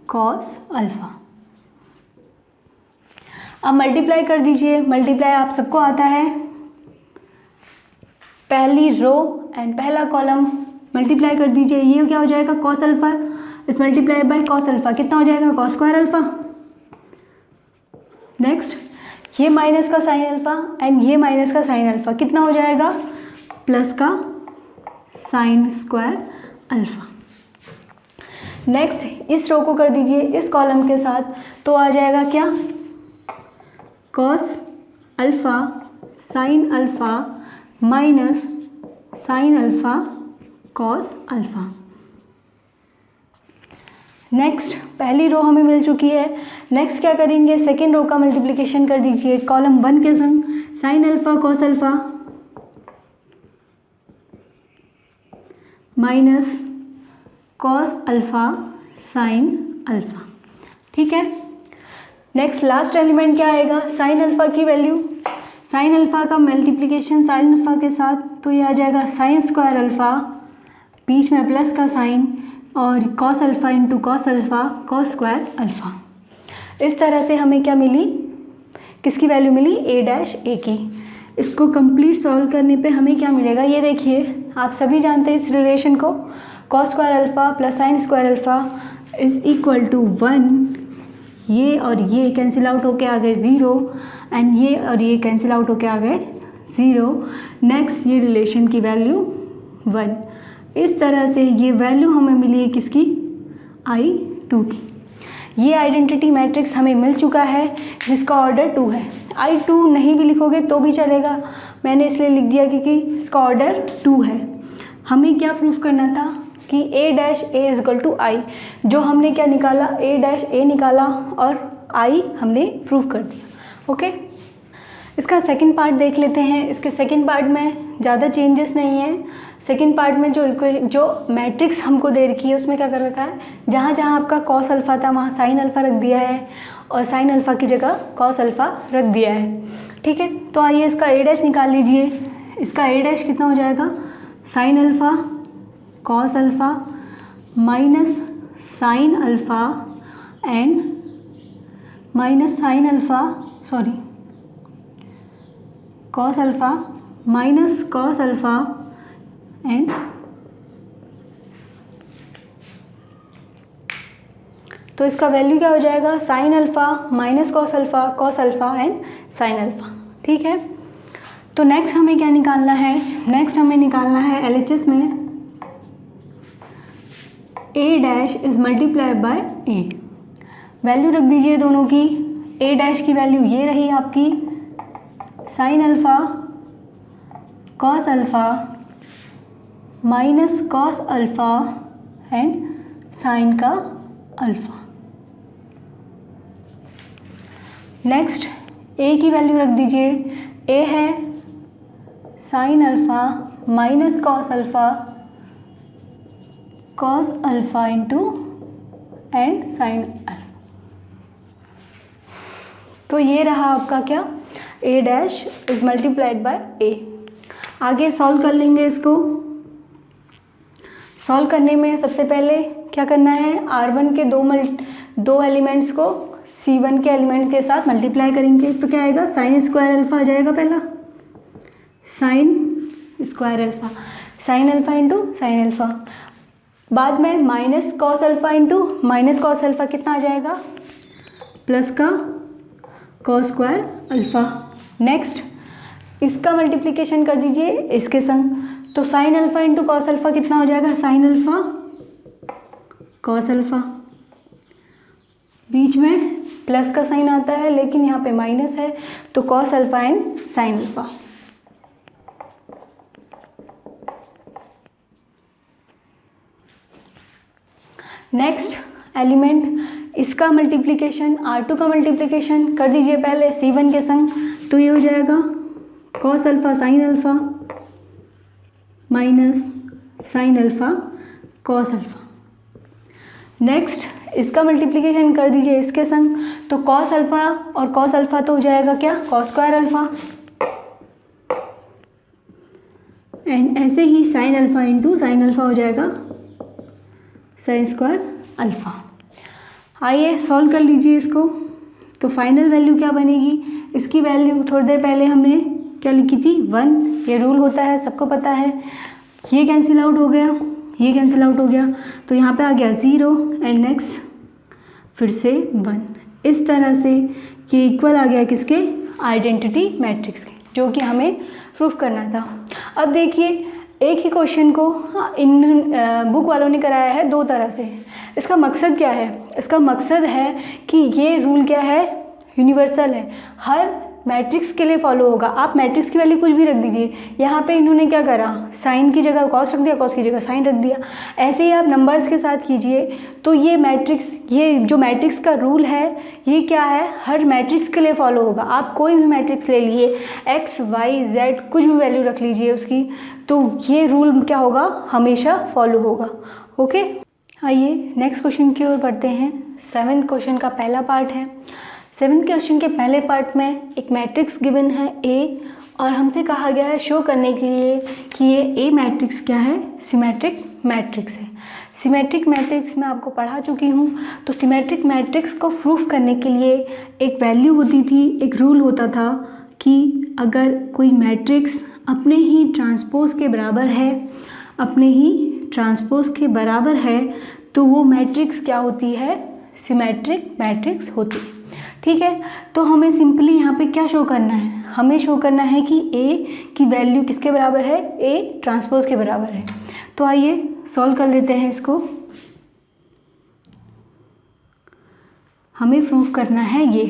cos alpha. अब मल्टीप्लाई कर दीजिए, मल्टीप्लाई आप सबको आता है, पहली रो एंड पहला कॉलम मल्टीप्लाई कर दीजिए। ये क्या हो जाएगा, कॉस अल्फ़ा इस मल्टीप्लाई बाय कॉस अल्फ़ा, कितना हो जाएगा, कॉस स्क्वायर अल्फ़ा। नेक्स्ट ये माइनस का साइन अल्फ़ा एंड ये माइनस का साइन अल्फ़ा, कितना हो जाएगा, प्लस का साइन स्क्वायर अल्फ़ा। नेक्स्ट इस रो को कर दीजिए इस कॉलम के साथ, तो आ जाएगा क्या, cos alpha sine alpha minus sine alpha cos alpha. Next पहली रो हमें मिल चुकी है, नेक्स्ट क्या करेंगे, सेकेंड रो का मल्टीप्लिकेशन कर दीजिए कॉलम 1 के संग, sign alpha cos alpha minus cos alpha sine alpha, ठीक है। नेक्स्ट लास्ट एलिमेंट क्या आएगा, साइन अल्फ़ा की वैल्यू, साइन अल्फ़ा का मल्टीप्लिकेशन साइन अल्फ़ा के साथ, तो ये आ जाएगा साइन स्क्वायर अल्फ़ा, बीच में प्लस का साइन, और cos alpha into cos alpha cos square alpha. इस तरह से हमें क्या मिली, किसकी वैल्यू मिली, A डैश A की। इसको कंप्लीट सॉल्व करने पे हमें क्या मिलेगा, ये देखिए आप सभी जानते हैं इस रिलेशन को, cos square alpha plus sine square alpha is equal to 1। ये और ये कैंसिल आउट होके आ गए 0 एंड ये और ये कैंसिल आउट होके आ गए 0। नेक्स्ट ये रिलेशन की वैल्यू 1। इस तरह से ये वैल्यू हमें मिली है किसकी, I2 की। ये आइडेंटिटी मैट्रिक्स हमें मिल चुका है जिसका ऑर्डर 2 है। I2 नहीं भी लिखोगे तो भी चलेगा, मैंने इसलिए लिख दिया क्योंकि इसका ऑर्डर 2 है। हमें क्या प्रूफ करना था कि A dash A is equal to I, जो हमने क्या निकाला, A डैश A निकाला और I हमने प्रूफ कर दिया। ओके, इसका सेकंड पार्ट देख लेते हैं। इसके सेकंड पार्ट में ज़्यादा चेंजेस नहीं है। सेकंड पार्ट में जो मैट्रिक्स हमको दे रखी है उसमें क्या कर रखा है, जहाँ जहाँ आपका कॉस अल्फ़ा था वहाँ साइन अल्फ़ा रख दिया है और साइन अल्फ़ा की जगह कॉस अल्फ़ा रख दिया है, ठीक है। तो आइए इसका A डैश निकाल लीजिए। इसका ए डैश कितना हो जाएगा, sign alpha cos alpha minus sine alpha and minus sine alpha sorry cos alpha minus cos alpha and तो इसका वैल्यू क्या हो जाएगा, sign alpha minus cos alpha and sine alpha. ठीक है, तो नेक्स्ट हमें क्या निकालना है, नेक्स्ट हमें निकालना है LHS में A dash is multiplied by A. Value रख दीजिए दोनों की। ए डैश की वैल्यू ये रही आपकी sine alpha cos alpha minus cos alpha and sine का अल्फ़ा। नेक्स्ट ए की वैल्यू रख दीजिए। ए है sine alpha minus cos alpha into and sine alpha. तो ये रहा आपका क्या, A dash is multiplied by A. आगे सॉल्व कर लेंगे इसको। सॉल्व करने में सबसे पहले क्या करना है, R1 के दो एलिमेंट्स को C1 के एलिमेंट के साथ मल्टीप्लाई करेंगे तो क्या आएगा, साइन स्क्वायर अल्फ़ा आ जाएगा। पहला sign square alpha, sine alpha into sine alpha, बाद में minus cos alpha into minus cos alpha कितना आ जाएगा, प्लस का कॉस स्क्वायर अल्फ़ा। नेक्स्ट इसका मल्टीप्लिकेशन कर दीजिए इसके संग, तो sign alpha into cos alpha कितना हो जाएगा, साइन अल्फ़ा कॉस अल्फ़ा, बीच में प्लस का साइन आता है लेकिन यहाँ पे माइनस है तो cos alpha and sine alpha. Next element इसका मल्टीप्लिकेशन R2 का मल्टीप्लिकेशन कर दीजिए पहले C1 के संग, तो ये हो जाएगा cos alpha sine alpha minus sine alpha cos alpha. Next इसका मल्टीप्लिकेशन कर दीजिए इसके संग, तो कॉस अल्फ़ा और कॉस अल्फ़ा तो हो जाएगा क्या, कॉस स्क्वायर अल्फ़ा एंड ऐसे ही sine alpha into sine alpha हो जाएगा साइन स्क्वायर अल्फ़ा। आइए सॉल्व कर लीजिए इसको। तो फाइनल वैल्यू क्या बनेगी, इसकी वैल्यू थोड़ी देर पहले हमने क्या लिखी थी, 1। ये रूल होता है सबको पता है। ये कैंसिल आउट हो गया, ये कैंसिल आउट हो गया, तो यहाँ पे आ गया 0 एंड नेक्स्ट फिर से 1। इस तरह से ये इक्वल आ गया किसके, आइडेंटिटी मैट्रिक्स के, जो कि हमें प्रूफ करना था। अब देखिए एक ही क्वेश्चन को इन बुक वालों ने कराया है दो तरह से। इसका मकसद क्या है, इसका मकसद है कि ये रूल क्या है, यूनिवर्सल है, हर मैट्रिक्स के लिए फॉलो होगा। आप मैट्रिक्स की वैल्यू कुछ भी रख दीजिए, यहाँ पे इन्होंने क्या करा, साइन की जगह कॉस रख दिया, कॉस की जगह साइन रख दिया। ऐसे ही आप नंबर्स के साथ कीजिए तो ये मैट्रिक्स, ये जो मैट्रिक्स का रूल है ये क्या है, हर मैट्रिक्स के लिए फॉलो होगा। आप कोई भी मैट्रिक्स ले लिए, x y z कुछ भी वैल्यू रख लीजिए उसकी, तो ये रूल क्या होगा, हमेशा फॉलो होगा। ओके, आइए नेक्स्ट क्वेश्चन की ओर बढ़ते हैं। 7th क्वेश्चन का पहला पार्ट है। 7th क्वेश्चन के पहले पार्ट में एक मैट्रिक्स गिवन है A, और हमसे कहा गया है शो करने के लिए कि ये A मैट्रिक्स क्या है, सिमेट्रिक मैट्रिक्स है। सिमेट्रिक मैट्रिक्स मैं आपको पढ़ा चुकी हूँ। तो सिमेट्रिक मैट्रिक्स को प्रूफ करने के लिए एक वैल्यू होती थी, एक रूल होता था कि अगर कोई मैट्रिक्स अपने ही ट्रांसपोज के बराबर है, अपने ही ट्रांसपोज के बराबर है, तो वो मैट्रिक्स क्या होती है, सिमेट्रिक मैट्रिक्स होती है। ठीक है, तो हमें सिंपली यहाँ पे क्या शो करना है, हमें शो करना है कि A की वैल्यू किसके बराबर है, A ट्रांसपोज के बराबर है। तो आइए सॉल्व कर लेते हैं इसको। हमें प्रूफ करना है ये,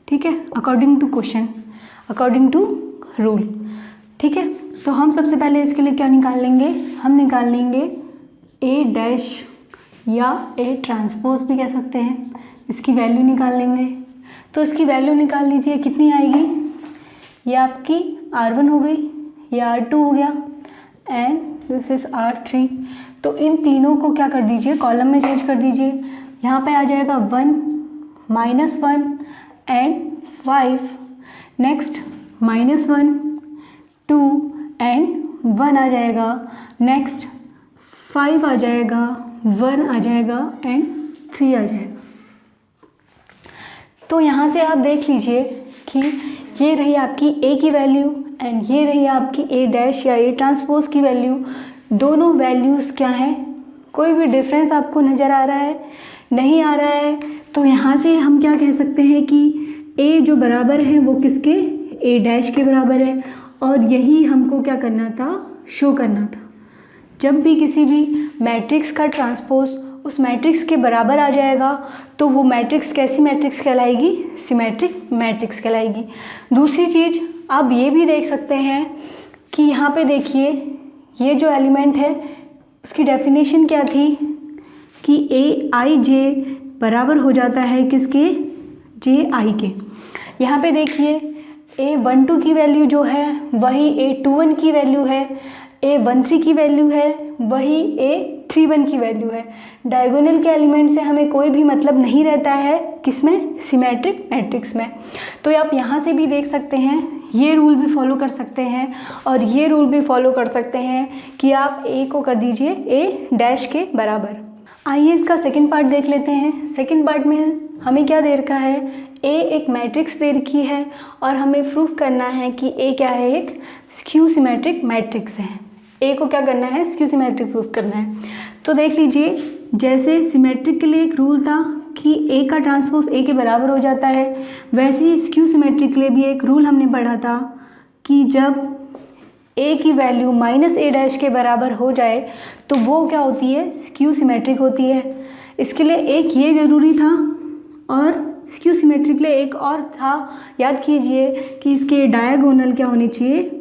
ठीक है, according to question, according to rule. ठीक है, तो हम सबसे पहले इसके लिए क्या निकाल लेंगे, हम निकाल लेंगे A डैश या A ट्रांसपोज भी कह सकते हैं, इसकी वैल्यू निकाल लेंगे। तो इसकी वैल्यू निकाल लीजिए, कितनी आएगी, ये आपकी R1 हो गई, ये R2 हो गया एंड दिस इज़ R3। तो इन तीनों को क्या कर दीजिए, कॉलम में चेंज कर दीजिए। यहाँ पे आ जाएगा 1 -1 एंड 5। नेक्स्ट -1 2 एंड 1 आ जाएगा, नेक्स्ट 5 आ जाएगा, 1 आ जाएगा एंड 3 आ जाएगा। तो यहाँ से आप देख लीजिए कि ये रही आपकी ए की वैल्यू एंड ये रही आपकी ए डैश या ए ट्रांसपोज की वैल्यू। दोनों वैल्यूज़ क्या हैं, कोई भी डिफरेंस आपको नज़र आ रहा है, नहीं आ रहा है, तो यहाँ से हम क्या कह सकते हैं कि ए जो बराबर है वो किसके, ए डैश के बराबर है। और यही हमको क्या करना था, शो करना था। जब भी किसी भी मैट्रिक्स का ट्रांसपोज उस मैट्रिक्स के बराबर आ जाएगा तो वो मैट्रिक्स कैसी मैट्रिक्स कहलाएगी, सिमेट्रिक मैट्रिक्स कहलाएगी। दूसरी चीज़ आप ये भी देख सकते हैं कि यहाँ पे देखिए ये जो एलिमेंट है उसकी डेफिनेशन क्या थी कि ए आई जे बराबर हो जाता है किसके, जे आई के। यहाँ पे देखिए A12 की वैल्यू जो है वही A21 की वैल्यू है, A13 की वैल्यू है वही A31 की वैल्यू है। डायगोनल के एलिमेंट से हमें कोई भी मतलब नहीं रहता है, किसमें, सिमेट्रिक मैट्रिक्स में। तो आप यहाँ से भी देख सकते हैं, ये रूल भी फॉलो कर सकते हैं और ये रूल भी फॉलो कर सकते हैं कि आप A को कर दीजिए A डैश के बराबर। आइए इसका सेकंड पार्ट देख लेते हैं। सेकंड पार्ट में हमें क्या दे रखा है, A एक मैट्रिक्स दे रखी है और हमें प्रूफ करना है कि A क्या है, एक स्क्यू सिमेट्रिक मैट्रिक्स है। A को क्या करना है, स्क्यू सिमेट्रिक प्रूफ करना है। तो देख लीजिए, जैसे सिमेट्रिक के लिए एक रूल था कि A का ट्रांसपोज A के बराबर हो जाता है, वैसे ही स्क्यू सिमेट्रिक के लिए भी एक रूल हमने पढ़ा था कि जब A की वैल्यू माइनस A डैश के बराबर हो जाए तो वो क्या होती है, स्क्यू सिमेट्रिक होती है। इसके लिए एक ये ज़रूरी था और स्क्यू सिमेट्रिक के लिए एक और था, याद कीजिए कि इसके डायगोनल क्या होने चाहिए,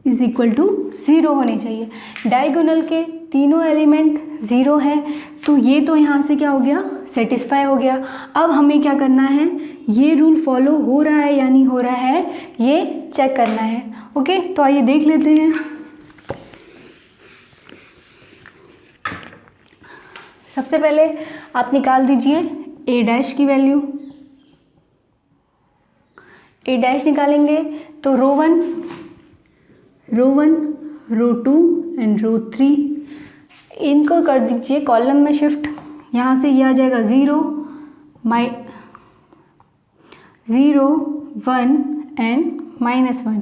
इज इक्वल टू 0 होने चाहिए। डायगोनल के तीनों एलिमेंट 0 हैं तो ये तो यहाँ से क्या हो गया, सेटिस्फाई हो गया। अब हमें क्या करना है, ये रूल फॉलो हो रहा है या नहीं हो रहा है ये चेक करना है। ओके, तो आइए देख लेते हैं। सबसे पहले आप निकाल दीजिए ए डैश की वैल्यू। ए डैश निकालेंगे तो रो 1, रो 2 एंड रो 3 इनको कर दीजिए कॉलम में शिफ्ट। यहाँ से ये आ जाएगा 0, 1 एंड -1।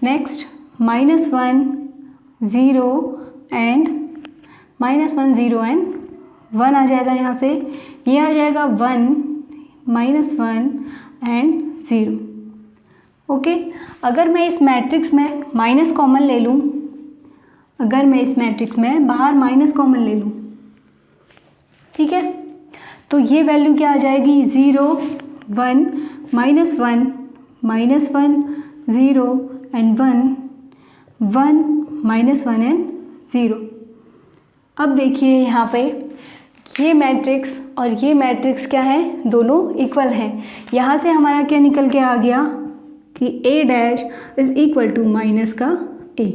नेक्स्ट -1, 0 एंड -1, 0 एंड 1 आ जाएगा। यहाँ से ये आ जाएगा 1, -1 एंड 0। ओके, अगर मैं इस मैट्रिक्स में माइनस कॉमन ले लूँ, अगर मैं इस मैट्रिक्स में बाहर माइनस कॉमन ले लूँ, ठीक है, तो ये वैल्यू क्या आ जाएगी, 0, 1, -1, -1, 0 एंड 1, 1, -1 एंड 0। अब देखिए यहाँ पे ये मैट्रिक्स और ये मैट्रिक्स क्या है, दोनों इक्वल हैं। यहाँ से हमारा क्या निकल के आ गया कि A dash is equal to minus का A।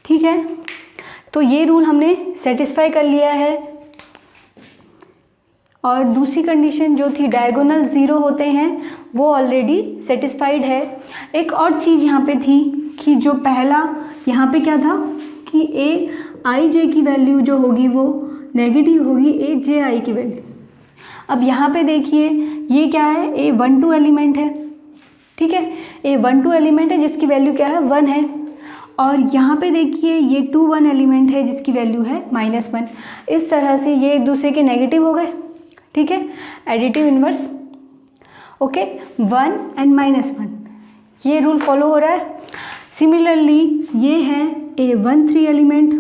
ठीक है, तो ये रूल हमने सेटिस्फाई कर लिया है। और दूसरी कंडीशन जो थी डायगोनल 0 होते हैं वो ऑलरेडी सेटिस्फाइड है। एक और चीज़ यहाँ पे थी कि जो पहला यहाँ पे क्या था कि A आई जे की वैल्यू जो होगी वो नेगेटिव होगी A जे आई की वैल्यू। अब यहाँ पे देखिए ये क्या है, A12 एलिमेंट है, ठीक है, A12 एलिमेंट है जिसकी वैल्यू क्या है, 1 है। और यहाँ पे देखिए ये 2 1 एलिमेंट है जिसकी वैल्यू है -1। इस तरह से ये एक दूसरे के नेगेटिव हो गए, ठीक है, एडिटिव इन्वर्स। ओके, 1 एंड -1 ये रूल फॉलो हो रहा है। सिमिलरली ये है A13 एलिमेंट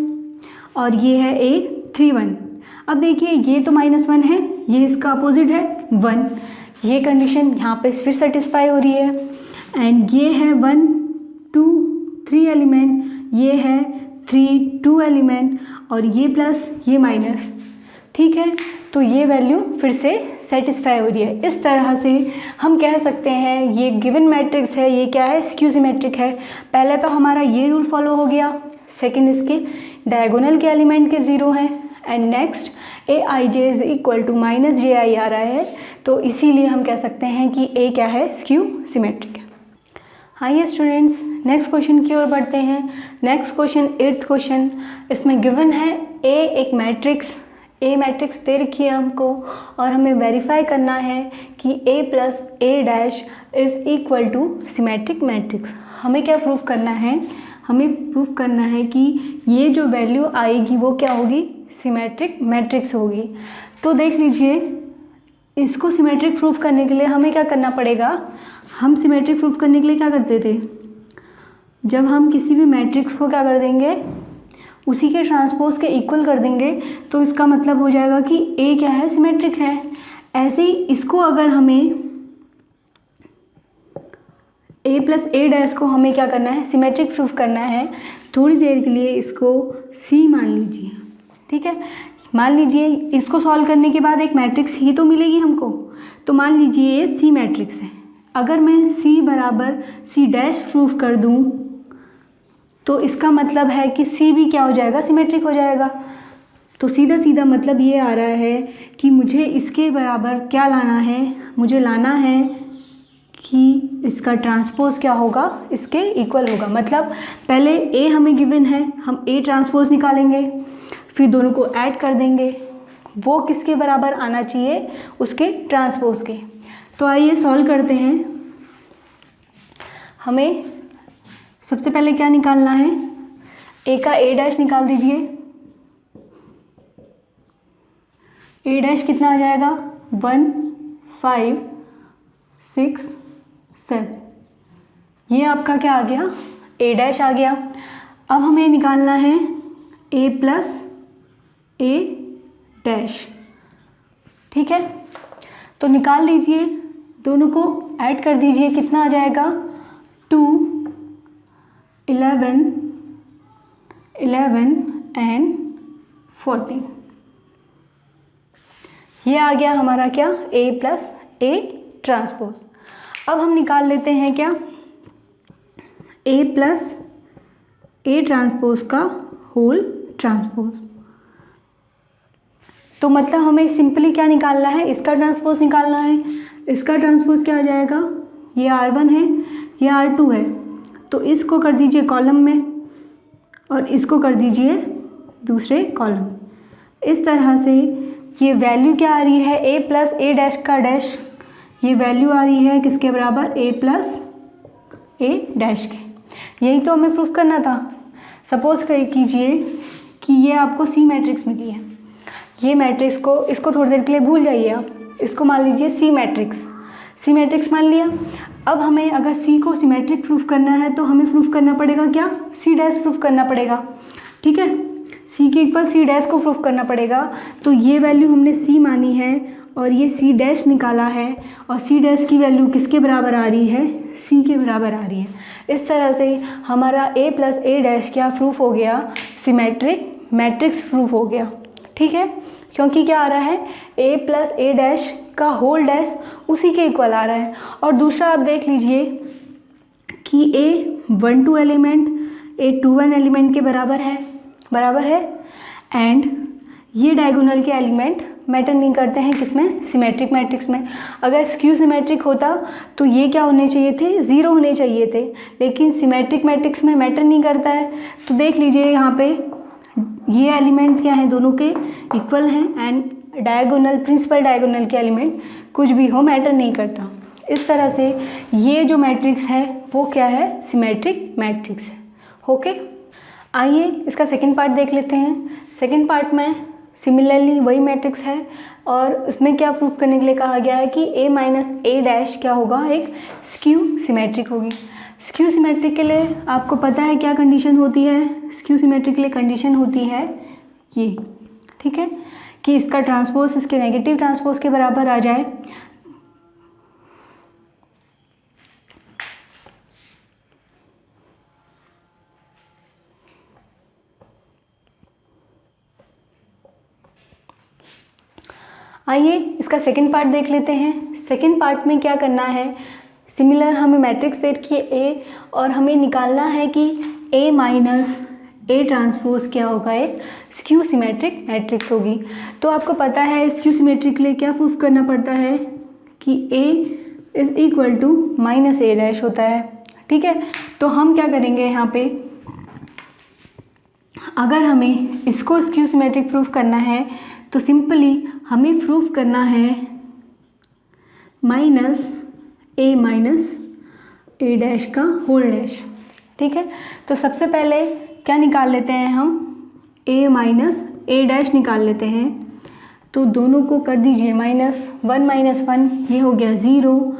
और ये है A31। अब देखिए ये तो -1 है, ये इसका अपोजिट है 1। ये कंडीशन यहाँ पे फिर सेटिस्फाई हो रही है। एंड ये है 1 2 3 एलिमेंट, ये है 3 2 एलिमेंट और ये प्लस ये माइनस, ठीक है, तो ये वैल्यू फिर से सेटिस्फाई हो रही है। इस तरह से हम कह सकते हैं ये गिवन मैट्रिक्स है, ये क्या है, स्क्यू सिमेट्रिक है। पहले तो हमारा ये रूल फॉलो हो गया, सेकंड इसके डायगोनल के एलिमेंट के 0 हैं and next A i j is equal to -j i आ रहा है तो इसीलिए हम कह सकते हैं कि ए क्या है, स्क्यू सिमेट्रिक है। आइए स्टूडेंट्स नेक्स्ट क्वेश्चन की ओर बढ़ते हैं। नेक्स्ट क्वेश्चन 8th क्वेश्चन, इसमें गिवन है ए एक मैट्रिक्स, ए मैट्रिक्स दे रखी है हमको और हमें वेरीफाई करना है कि A plus A dash is equal to symmetric matrix. हमें क्या प्रूव करना है, हमें प्रूव करना है कि ये जो वैल्यू आएगी वो क्या होगी, सिमेट्रिक मैट्रिक्स होगी। तो देख लीजिए, इसको सिमेट्रिक प्रूफ करने के लिए हमें क्या करना पड़ेगा, हम सिमेट्रिक प्रूफ करने के लिए क्या करते थे, जब हम किसी भी मैट्रिक्स को क्या कर देंगे, उसी के ट्रांसपोज के इक्वल कर देंगे, तो इसका मतलब हो जाएगा कि ए क्या है, सिमेट्रिक है। ऐसे ही इसको अगर हमें ए प्लस ए डैश को हमें क्या करना है, सिमेट्रिक प्रूफ करना है। थोड़ी देर के लिए इसको सी मान लीजिए, ठीक है। मान लीजिए इसको सॉल्व करने के बाद एक मैट्रिक्स ही तो मिलेगी हमको, तो मान लीजिए ये सी मैट्रिक्स है। अगर मैं सी बराबर सी डैश प्रूफ कर दूं तो इसका मतलब है कि सी भी क्या हो जाएगा, सिमेट्रिक हो जाएगा। तो सीधा सीधा मतलब ये आ रहा है कि मुझे इसके बराबर क्या लाना है, मुझे लाना है कि इसका ट्रांसपोज क्या होगा, इसके इक्वल होगा। मतलब पहले ए हमें गिवन है, हम ए ट्रांसपोज निकालेंगे, फिर दोनों को ऐड कर देंगे, वो किसके बराबर आना चाहिए, उसके ट्रांसपोज के। तो आइए सॉल्व करते हैं। हमें सबसे पहले क्या निकालना है, ए का ए डैश निकाल दीजिए। ए डैश कितना आ जाएगा, 1 5 6 7, ये आपका क्या आ गया, ए डैश आ गया। अब हमें निकालना है ए प्लस ए डैश, ठीक है। तो निकाल लीजिए, दोनों को ऐड कर दीजिए, कितना आ जाएगा, 2 11 11 एंड 14, ये आ गया हमारा क्या, ए प्लस ए ट्रांसपोज। अब हम निकाल लेते हैं क्या, ए प्लस ए ट्रांसपोज का होल ट्रांसपोज। तो मतलब हमें सिंपली क्या निकालना है, इसका ट्रांसपोज निकालना है। इसका ट्रांसपोज क्या आ जाएगा, ये R1 है, ये R2 है, तो इसको कर दीजिए कॉलम में और इसको कर दीजिए दूसरे कॉलम। इस तरह से ये वैल्यू क्या आ रही है, ए प्लस ए डैश का डैश, ये वैल्यू आ रही है किसके बराबर, ए प्लस ए डैश के। यही तो हमें प्रूफ करना था। सपोज कीजिए कि ये आपको सी मैट्रिक्स मिली है, ये मैट्रिक्स को, इसको थोड़ी देर के लिए भूल जाइए आप, इसको मान लीजिए सी मैट्रिक्स, सी मैट्रिक्स मान लिया। अब हमें अगर सी को सिमेट्रिक प्रूफ करना है तो हमें प्रूफ करना पड़ेगा क्या, सी डैश प्रूफ करना पड़ेगा, ठीक है। सी के इक्वल सी डैश को प्रूफ करना पड़ेगा। तो ये वैल्यू हमने सी मानी है और ये सी डैश निकाला है, और सी डैश की वैल्यू किसके बराबर आ रही है, सी के बराबर आ रही है। इस तरह से हमारा ए प्लस ए डैश क्या प्रूफ हो गया, सिमेट्रिक मैट्रिक्स प्रूफ हो गया, ठीक है। क्योंकि क्या आ रहा है, ए प्लस ए डैश का होल डैश उसी के इक्वल आ रहा है। और दूसरा आप देख लीजिए कि ए 1 2 एलिमेंट ए 2 1 एलिमेंट के बराबर है एंड ये डायगोनल के एलिमेंट मैटर नहीं करते हैं किसमें, सिमेट्रिक मैट्रिक्स में। अगर स्क्यू सिमेट्रिक होता तो ये क्या होने चाहिए थे, 0 होने चाहिए थे, लेकिन सिमेट्रिक मैट्रिक्स में मैटर नहीं करता है। तो देख लीजिए यहाँ पे ये एलिमेंट क्या है, दोनों के इक्वल हैं एंड डायगोनल, प्रिंसिपल डायगोनल के एलिमेंट कुछ भी हो मैटर नहीं करता। इस तरह से ये जो मैट्रिक्स है वो क्या है, सिमेट्रिक मैट्रिक्स है। ओके, आइए इसका सेकंड पार्ट देख लेते हैं। सेकंड पार्ट में सिमिलरली वही मैट्रिक्स है और उसमें क्या प्रूफ करने के लिए कहा गया है कि ए माइनस ए डैश क्या होगा, एक स्क्यू सिमेट्रिक होगी। स्क्यू सिमेट्रिक के लिए आपको पता है क्या कंडीशन होती है, स्क्यू सिमेट्रिक के लिए कंडीशन होती है ये, ठीक है, कि इसका ट्रांसपोज इसके नेगेटिव ट्रांसपोज के बराबर आ जाए। आइए इसका सेकंड पार्ट देख लेते हैं। सेकंड पार्ट में क्या करना है, सिमिलर हमें मैट्रिक्स दे रखी है ए और हमें निकालना है कि ए माइनस ए ट्रांसपोज क्या होगा, एक स्क्यू सिमेट्रिक मैट्रिक्स होगी। तो आपको पता है स्क्यू सिमेट्रिक के लिए क्या प्रूफ करना पड़ता है, कि a is equal to minus A dash होता है। ठीक है, तो हम क्या करेंगे यहाँ पे, अगर हमें इसको स्क्यू सिमेट्रिक प्रूफ करना है तो सिंपली हमें प्रूफ करना है माइनस ए डैश का होल डैश। ठीक है, तो सबसे पहले क्या निकाल लेते हैं हम, a माइनस ए डैश निकाल लेते हैं। तो दोनों को कर दीजिए माइनस, 1 माइनस 1 ये हो गया 0,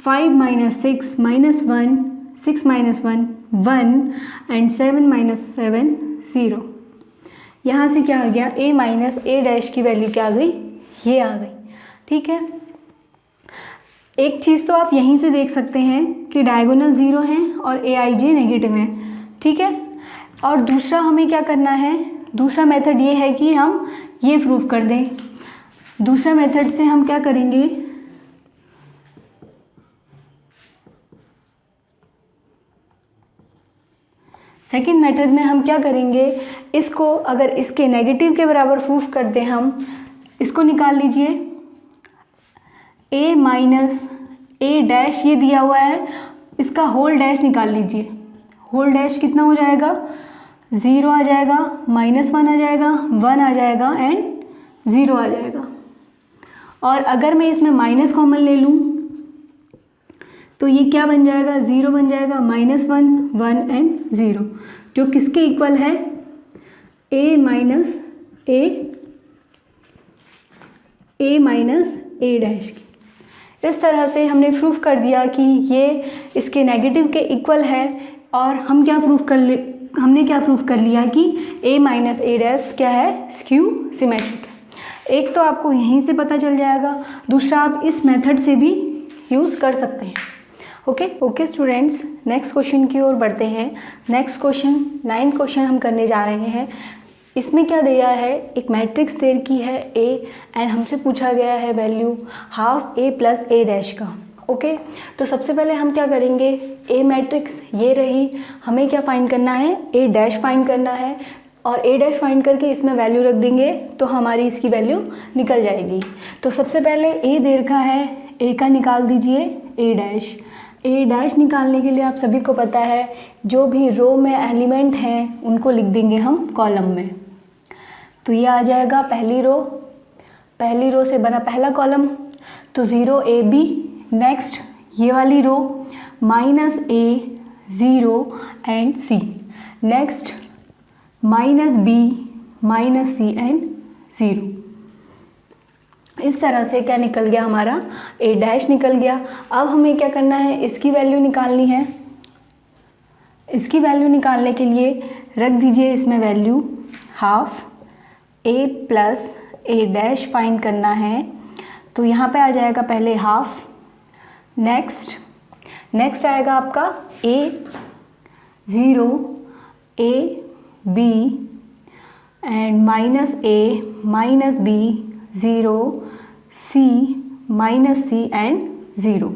5 minus 6 minus 1, 6 minus 1 1 and 7 minus 7 0। यहाँ से क्या आ गया, a माइनस ए डैश की वैल्यू क्या आ गई, ये आ गई। ठीक है, एक चीज़ तो आप यहीं से देख सकते हैं कि डायगोनल 0 है और aij नेगेटिव है। ठीक है, और दूसरा हमें क्या करना है, दूसरा मेथड ये है कि हम ये प्रूफ कर दें। दूसरा मेथड से हम क्या करेंगे, सेकेंड मेथड में हम क्या करेंगे, इसको अगर इसके नेगेटिव के बराबर प्रूफ कर दें हम, इसको निकाल लीजिए, a माइनस ए डैश ये दिया हुआ है, इसका होल डैश निकाल लीजिए। होल डैश कितना हो जाएगा, 0 आ जाएगा, -1 आ जाएगा, 1 आ जाएगा एंड 0 आ जाएगा। और अगर मैं इसमें माइनस कॉमन ले लूँ तो ये क्या बन जाएगा, 0 बन जाएगा, -1 1 एंड 0, जो किसके इक्वल है, a माइनस ए डैश की। इस तरह से हमने प्रूफ कर दिया कि ये इसके नेगेटिव के इक्वल है। और हम क्या हमने क्या प्रूफ कर लिया कि a माइनस ए डैश क्या है, स्क्यू सिमेट्रिक है। एक तो आपको यहीं से पता चल जाएगा, दूसरा आप इस मेथड से भी यूज़ कर सकते हैं। ओके स्टूडेंट्स, नेक्स्ट क्वेश्चन की ओर बढ़ते हैं। नेक्स्ट क्वेश्चन 9th क्वेश्चन हम करने जा रहे हैं। इसमें क्या दिया है, एक मैट्रिक्स दे रखी है a एंड हमसे पूछा गया है value half a plus A dash का। ओके, तो सबसे पहले हम क्या करेंगे, a मैट्रिक्स ये रही, हमें क्या फाइंड करना है, a डैश फाइंड करना है और a डैश फाइंड करके इसमें वैल्यू रख देंगे तो हमारी इसकी वैल्यू निकल जाएगी। तो सबसे पहले a दे रखा है, a का निकाल दीजिए a डैश निकालने के लिए आप सभी को पता है, जो भी रो में एलिमेंट हैं उनको लिख देंगे हम कॉलम में। तो ये आ जाएगा पहली रो से बना पहला कॉलम, तो 0 AB। नेक्स्ट ये वाली रो -a 0 and c। Next -b -c and 0। इस तरह से क्या निकल गया, हमारा a डैश निकल गया। अब हमें क्या करना है, इसकी वैल्यू निकालनी है। इसकी वैल्यू निकालने के लिए रख दीजिए इसमें value half a plus A dash find करना है। तो यहाँ पे आ जाएगा पहले हाफ, नेक्स्ट आएगा आपका a 0 a b and -a -b 0 c -c and 0।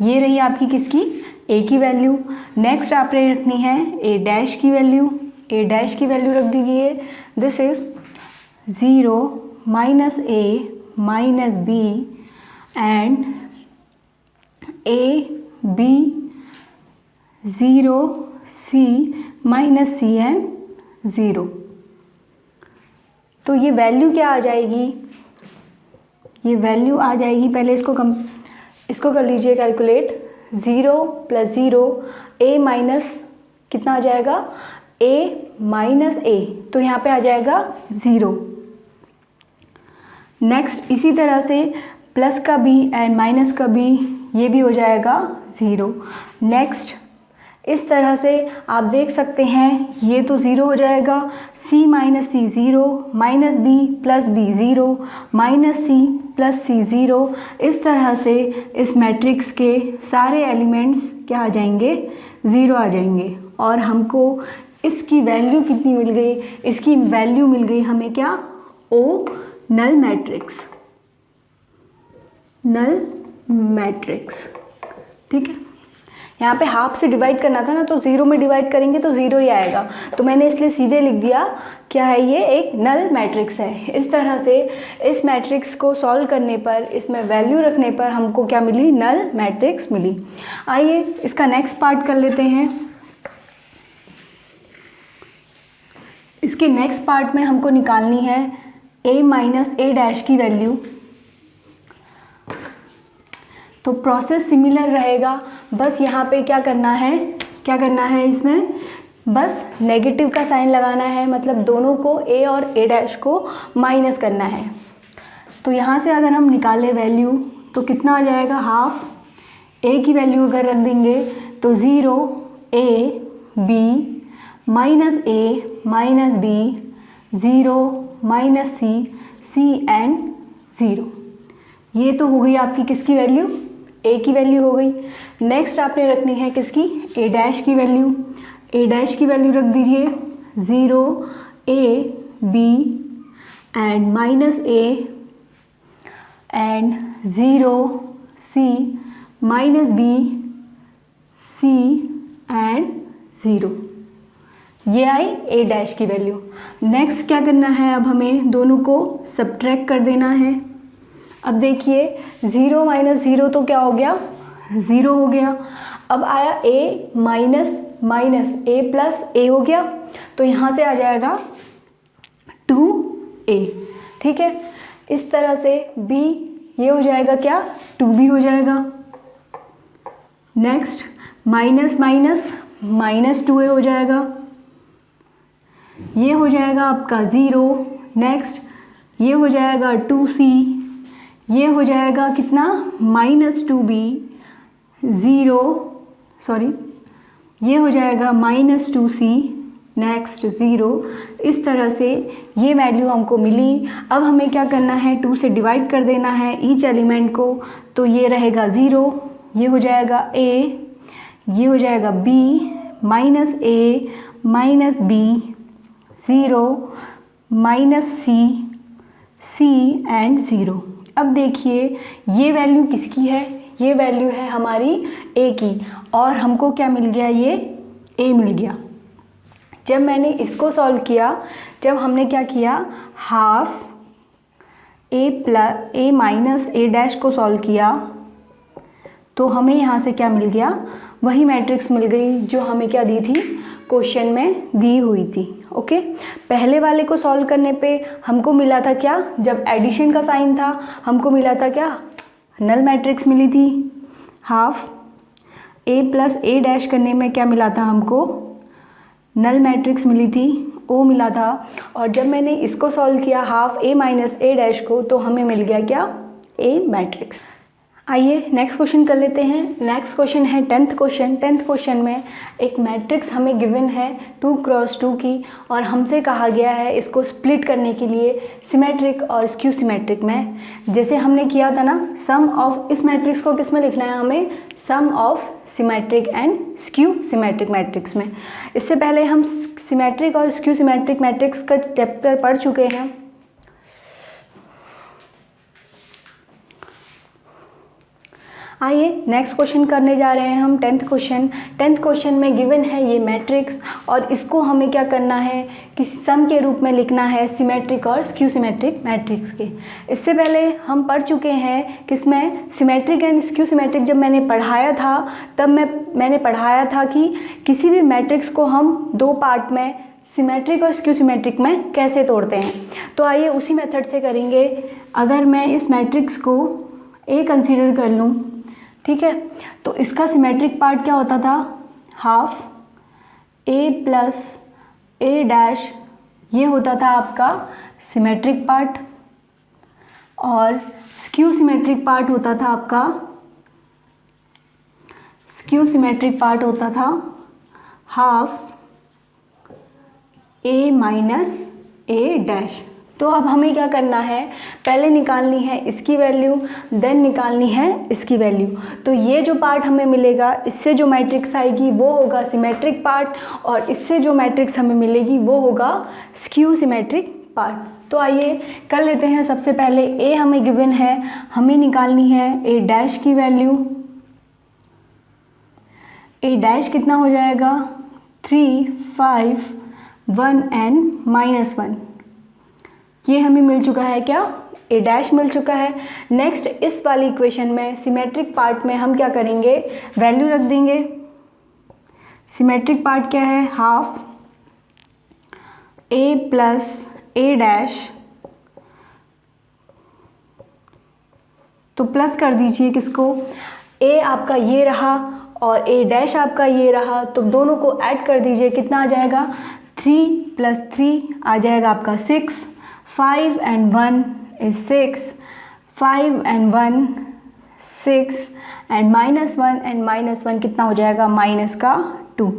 ये रही आपकी किसकी, a की वैल्यू। नेक्स्ट आपने रखनी है a डैश की वैल्यू। a डैश की वैल्यू रख दीजिए, this is 0 -a -b and a b 0 c -c and 0। तो ये वैल्यू क्या आ जाएगी, ये वैल्यू आ जाएगी, पहले इसको कर लीजिए कैलकुलेट, 0 + 0 a माइनस कितना आ जाएगा, a माइनस a, तो यहाँ पे आ जाएगा 0। नेक्स्ट इसी तरह से प्लस का b एंड माइनस का b, ये भी हो जाएगा 0। नेक्स्ट इस तरह से आप देख सकते हैं, ये तो 0 हो जाएगा, c - c 0 -b + b 0 -c + c 0। इस तरह से इस मैट्रिक्स के सारे एलिमेंट्स क्या आ जाएंगे, 0 आ जाएंगे। और हमको इसकी वैल्यू कितनी मिल गई, इसकी वैल्यू मिल गई हमें क्या, O नल मैट्रिक्स। ठीक है, यहाँ पे हाफ से डिवाइड करना था ना, तो 0 में डिवाइड करेंगे तो 0 ही आएगा, तो मैंने इसलिए सीधे लिख दिया क्या है, ये एक नल मैट्रिक्स है। इस तरह से इस मैट्रिक्स को सॉल्व करने पर, इसमें वैल्यू रखने पर हमको क्या मिली, नल मैट्रिक्स मिली। आइए इसका नेक्स्ट पार्ट कर लेते हैं। इसके नेक्स्ट पार्ट में हमको निकालनी है a माइनस a डैश की वैल्यू। तो प्रोसेस सिमिलर रहेगा, बस यहाँ पे क्या करना है इसमें बस नेगेटिव का साइन लगाना है, मतलब दोनों को a और a डैश को माइनस करना है। तो यहाँ से अगर हम निकालें वैल्यू तो कितना आ जाएगा, हाफ a की वैल्यू अगर रख देंगे तो 0 a b minus a minus b 0 minus c c and 0। ये तो हो गई आपकी किसकी वैल्यू, a की वैल्यू हो गई। नेक्स्ट आपने रखनी है किसकी, a डैश की वैल्यू। a डैश की वैल्यू रख दीजिए 0 a b and minus a and 0 c minus b c and 0। ये आई a डैश की वैल्यू। नेक्स्ट क्या करना है, अब हमें दोनों को सब्ट्रैक्ट कर देना है। अब देखिए 0 माइनस 0 तो क्या हो गया, 0 हो गया। अब आया a minus minus a plus a हो गया, तो यहाँ से आ जाएगा 2a। ठीक है, इस तरह से b ये हो जाएगा क्या, 2b हो जाएगा। Next minus minus minus 2a हो जाएगा, ये हो जाएगा आपका 0। नेक्स्ट ये हो जाएगा 2c, ये हो जाएगा कितना, माइनस 2b 0 सॉरी ये हो जाएगा माइनस 2c नेक्स्ट 0। इस तरह से ये वैल्यू हमको मिली। अब हमें क्या करना है, 2 से डिवाइड कर देना है ईच एलिमेंट को, तो ये रहेगा 0, ये हो जाएगा a, ये हो जाएगा b minus a minus b 0 minus c and 0। अब देखिए ये वैल्यू किसकी है, ये वैल्यू है हमारी a की, और हमको क्या मिल गया, ये a मिल गया। जब मैंने इसको सॉल्व किया, जब हमने क्या किया, half a minus a dash को सॉल्व किया, तो हमें यहाँ से क्या मिल गया, वही मैट्रिक्स मिल गई जो हमें क्या दी थी, क्वेश्चन में दी हुई थी। ओके, पहले वाले को सॉल्व करने पे हमको मिला था क्या, जब एडिशन का साइन था हमको मिला था क्या, नल मैट्रिक्स मिली थी। Half a plus a dash करने में क्या मिला था हमको, नल मैट्रिक्स मिली थी, ओ मिला था। और जब मैंने इसको सॉल्व किया half a minus a dash को, तो हमें मिल गया क्या, a मैट्रिक्स। आइए नेक्स्ट क्वेश्चन कर लेते हैं। नेक्स्ट क्वेश्चन है 10th क्वेश्चन। 10th क्वेश्चन में एक मैट्रिक्स हमें गिवन है 2 क्रॉस 2 की, और हमसे कहा गया है इसको स्प्लिट करने के लिए सिमेट्रिक और स्क्यू सिमेट्रिक में। जैसे हमने किया था ना, सम ऑफ, इस मैट्रिक्स को किस में लिखना है हमें, sum of symmetric and skew symmetric matrix में। इससे पहले हम सिमेट्रिक और स्क्यू सिमेट्रिक मैट्रिक्स का चैप्टर पढ़ चुके हैं। आइए नेक्स्ट क्वेश्चन करने जा रहे हैं हम 10th क्वेश्चन। 10th क्वेश्चन में गिवन है ये मैट्रिक्स, और इसको हमें क्या करना है कि सम के रूप में लिखना है सिमेट्रिक और स्क्यू सिमेट्रिक मैट्रिक्स के। इससे पहले हम पढ़ चुके हैं किसमें, सिमेट्रिक एंड स्क्यू सिमेट्रिक। जब मैंने पढ़ाया था तब मैंने पढ़ाया था कि किसी भी मैट्रिक्स को हम 2 पार्ट में सिमेट्रिक और स्क्यू सिमेट्रिक में कैसे तोड़ते हैं। तो आइए उसी मेथड से करेंगे। अगर मैं इस मैट्रिक्स को A कंसीडर कर लूँ, ठीक है, तो इसका सिमेट्रिक पार्ट क्या होता था, half a plus a dash, ये होता था आपका सिमेट्रिक पार्ट, और स्क्यू सिमेट्रिक पार्ट होता था आपका, स्क्यू सिमेट्रिक पार्ट होता था half a minus a dash. तो अब हमें क्या करना है, पहले निकालनी है इसकी वैल्यू, देन निकालनी है इसकी वैल्यू। तो ये जो पार्ट हमें मिलेगा, इससे जो मैट्रिक्स आएगी वो होगा सिमेट्रिक पार्ट, और इससे जो मैट्रिक्स हमें मिलेगी वो होगा स्क्यू सिमेट्रिक पार्ट। तो आइए कर लेते हैं। सबसे पहले a हमें गिवन है, हमें निकालनी है a डैश की वैल्यू। ए डैश कितना हो जाएगा 3, 5, 1 एंड -1। ये हमें मिल चुका है क्या, ए डैश मिल चुका है। नेक्स्ट इस वाली इक्वेशन में सिमेट्रिक पार्ट में हम क्या करेंगे, वैल्यू रख देंगे। सिमेट्रिक पार्ट क्या है, half A plus A dash, तो प्लस कर दीजिए किसको, ए आपका ये रहा और ए डैश आपका ये रहा, तो दोनों को ऐड कर दीजिए, कितना आ जाएगा 3 + 3 आ जाएगा आपका 6, 5 and 1 is 6, 5 and 1 6 and -1 and -1 कितना हो जाएगा -2।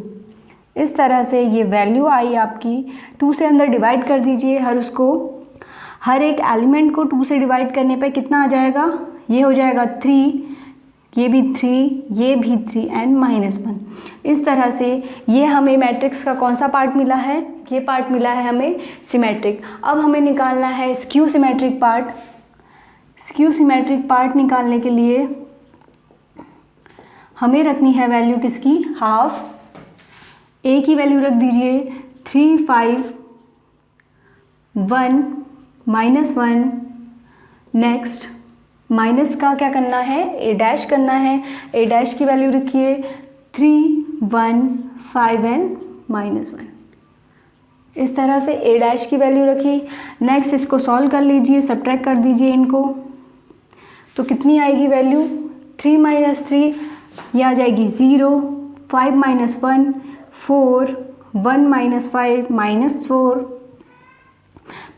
इस तरह से ये वैल्यू आई आपकी। 2 से अंदर डिवाइड कर दीजिए हर एक एलिमेंट को 2 से डिवाइड करने पे कितना आ जाएगा, ये हो जाएगा 3, ये भी 3, ये भी 3 एंड -1। इस तरह से ये हमें मैट्रिक्स का कौन सा पार्ट मिला है, ये पार्ट मिला है हमें सिमेट्रिक। अब हमें निकालना है skew symmetric part. Skew symmetric part निकालने के लिए हमें रखनी है वैल्यू किसकी, हाफ। ए की वैल्यू रख दीजिए 3, 5, 1 -1। नेक्स्ट माइनस का क्या करना है, ए डैश करना है। ए डैश की वैल्यू रखिए 3, 1, 5 एंड -1। इस तरह से ए डैश की वैल्यू रखी। नेक्स्ट इसको सॉल्व कर लीजिए, सब्ट्रैक्ट कर दीजिए इनको, तो कितनी आएगी वैल्यू 3 - 3, ये आ जाएगी 0, 5 - 1 4, 1 - 5 -4,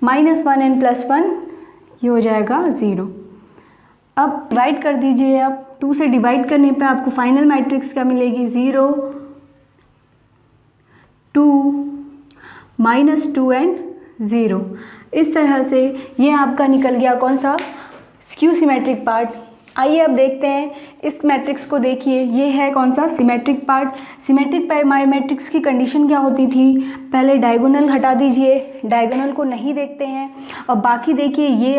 -1 एंड +1 ये हो जाएगा 0। अब डिवाइड कर दीजिए, अब 2 से डिवाइड करने पे आपको फाइनल मैट्रिक्स क्या मिलेगी, 0, 2, -2 एंड 0। इस तरह से ये आपका निकल गया कौन सा, स्क्यू सिमेट्रिक पार्ट। आइए अब देखते हैं इस मैट्रिक्स को। देखिए ये है कौन सा, सिमेट्रिक पार्ट। सिमेट्रिक मैट्रिक्स की कंडीशन क्या होती थी, पहले डायगोनल हटा दीजिए, डायगोनल को नहीं देखते हैं, और बाकी देखिए ये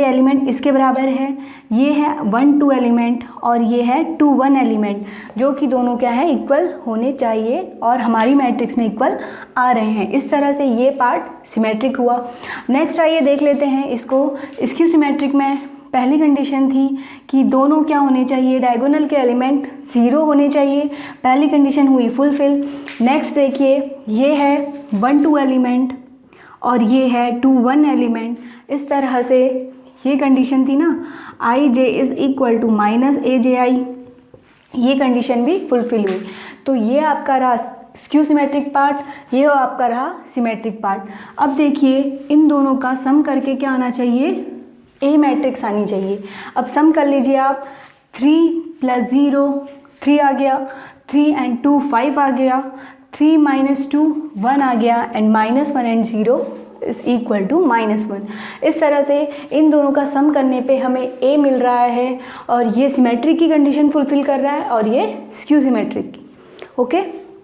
एलिमेंट इसके बराबर है, ये है 1 2 एलिमेंट और ये है 2 1 एलिमेंट, जो कि दोनों क्या है, इक्वल होने चाहिए और हमारी मैट्रिक्स में इक्वल आ रहे हैं। इस तरह से ये पार्ट सिमेट्रिक हुआ। नेक्स्ट आइए देख लेते हैं इसको। स्क्यू सिमेट्रिक में पहली कंडीशन थी कि दोनों क्या होने चाहिए, डायगोनल के एलिमेंट 0 होने चाहिए। पहली कंडीशन हुई फुलफिल। नेक्स्ट देखिए ये है 1 2 एलिमेंट और ये है 2 1 एलिमेंट। इस तरह से ये कंडीशन थी ना, i j is equal to -aj, ये कंडीशन भी फुलफिल हुई। तो ये आपका रहा स्क्यू सिमेट्रिक पार्ट, ये आपका रहा सिमेट्रिक पार्ट। अब देखिए इन दोनों का सम करके क्या आना चाहिए, ए मैट्रिक्स आनी चाहिए। अब सम कर लीजिए आप, 3 + 0 3 आ गया, 3 and 2 5 आ गया, 3 - 2 1 आ गया and -1 and 0 is equal to -1। इस तरह से इन दोनों का सम करने पे हमें ए मिल रहा है और ये सिमेट्रिक की कंडीशन फुलफिल कर रहा है और ये स्क्यू सिमेट्रिक की। ओके,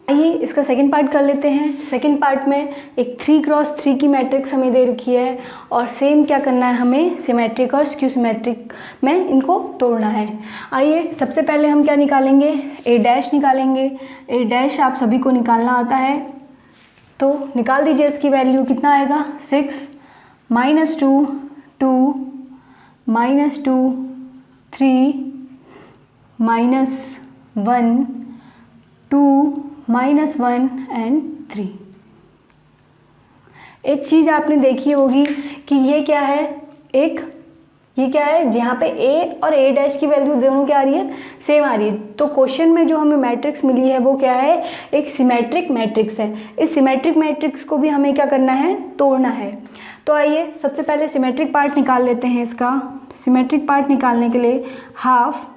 आइए इसका सेकंड पार्ट कर लेते हैं। सेकंड पार्ट में एक 3 × 3 की मैट्रिक्स हमें दे रखी है और सेम क्या करना है, हमें सिमेट्रिक और स्क्यू सिमेट्रिक में इनको तोड़ना है। आइए सबसे पहले हम क्या निकालेंगे, ए डैश निकालेंगे। ए डैश आप सभी को निकालना आता है, तो निकाल दीजिए। इसकी वैल्यू कितना आएगा, 6 -2 2 -2 3 -1 2 -1 एंड 3। एक चीज़ आपने देखी होगी कि ये क्या है, ये क्या है, जहाँ पे ए और ए डैश की वैल्यू दोनों क्या आ रही है, सेम आ रही है। तो क्वेश्चन में जो हमें मैट्रिक्स मिली है वो क्या है, एक सिमेट्रिक मैट्रिक्स है। इस सिमेट्रिक मैट्रिक्स को भी हमें क्या करना है, तोड़ना है। तो आइए सबसे पहले सिमेट्रिक पार्ट निकाल लेते हैं इसका। सिमेट्रिक पार्ट निकालने के लिए हाफ,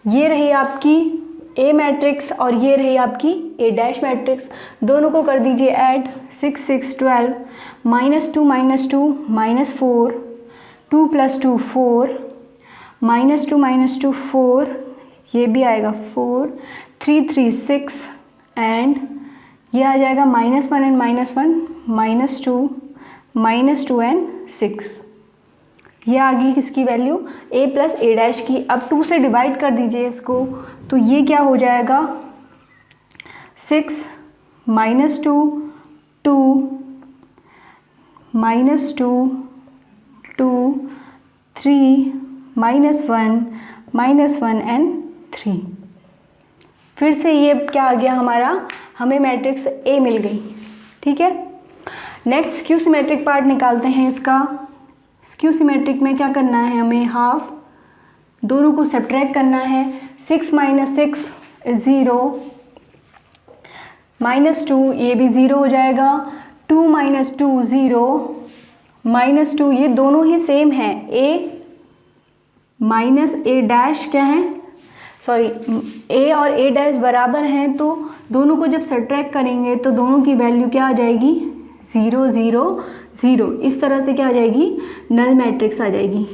ये रही आपकी ए मैट्रिक्स और ये रही आपकी ए डैश मैट्रिक्स, दोनों को कर दीजिए ऐड। 6 6 12 -2 -2 -4 2 + 2 4 -2 4, ये भी आएगा 4 3 3 6 एंड ये आ जाएगा -1 एंड -1 -2 एंड 6। ये आ गई किसकी value, a plus A dash की। अब 2 से डिवाइड कर दीजिए इसको, तो ये क्या हो जाएगा 6 माइनस 2 2 माइनस 2 2 3 -1 एंड 3। फिर से ये क्या आ गया हमारा, हमें मैट्रिक्स A मिल गई। ठीक है, नेक्स्ट स्क्यू सिमेट्रिक पार्ट निकालते हैं इसका। स्क्यू सिमेट्रिक में क्या करना है, हमें हाफ, दोनों को सब्ट्रैक्ट करना है। 6 - 6 = 0, -2 ये भी 0 हो जाएगा, 2 - 2 0, -2 ये दोनों ही सेम हैं, a माइनस ए डैश क्या है, सॉरी a और a डैश बराबर हैं, तो दोनों को जब सब्ट्रैक्ट करेंगे तो दोनों की वैल्यू क्या आ जाएगी 0 0 0। इस तरह से क्या आ जाएगी, नल मैट्रिक्स आ जाएगी।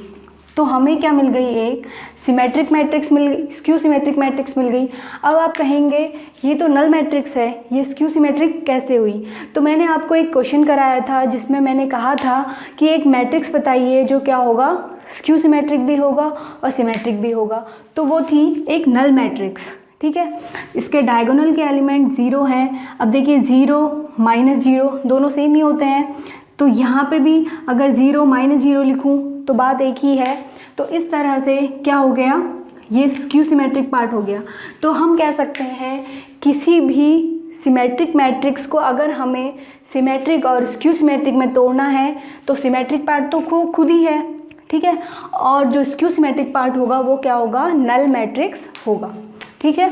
तो हमें क्या मिल गई, एक सिमेट्रिक मैट्रिक्स मिल गई, स्क्यू सिमेट्रिक मैट्रिक्स मिल गई। अब आप कहेंगे ये तो नल मैट्रिक्स है, ये स्क्यू सिमेट्रिक कैसे हुई। तो मैंने आपको एक क्वेश्चन कराया था जिसमें मैंने कहा था कि एक मैट्रिक्स बताइए जो क्या होगा, स्क्यू सिमेट्रिक भी होगा और सिमेट्रिक भी होगा। तो वो थी एक नल मैट्रिक्स। ठीक है, इसके डायगोनल के एलिमेंट 0 हैं। अब देखिए 0 -0 दोनों सेम ही होते हैं, तो यहाँ पे भी अगर 0 -0 लिखूँ तो बात एक ही है। तो इस तरह से क्या हो गया, ये स्क्यू सिमेट्रिक पार्ट हो गया। तो हम कह सकते हैं किसी भी सिमेट्रिक मैट्रिक्स को अगर हमें सिमेट्रिक और स्क्यू सिमेट्रिक में तोड़ना है तो सिमेट्रिक पार्ट तो खुद ही है। ठीक है, और जो स्क्यू सिमेट्रिक पार्ट होगा वो क्या होगा, नल मैट्रिक्स होगा। ठीक है,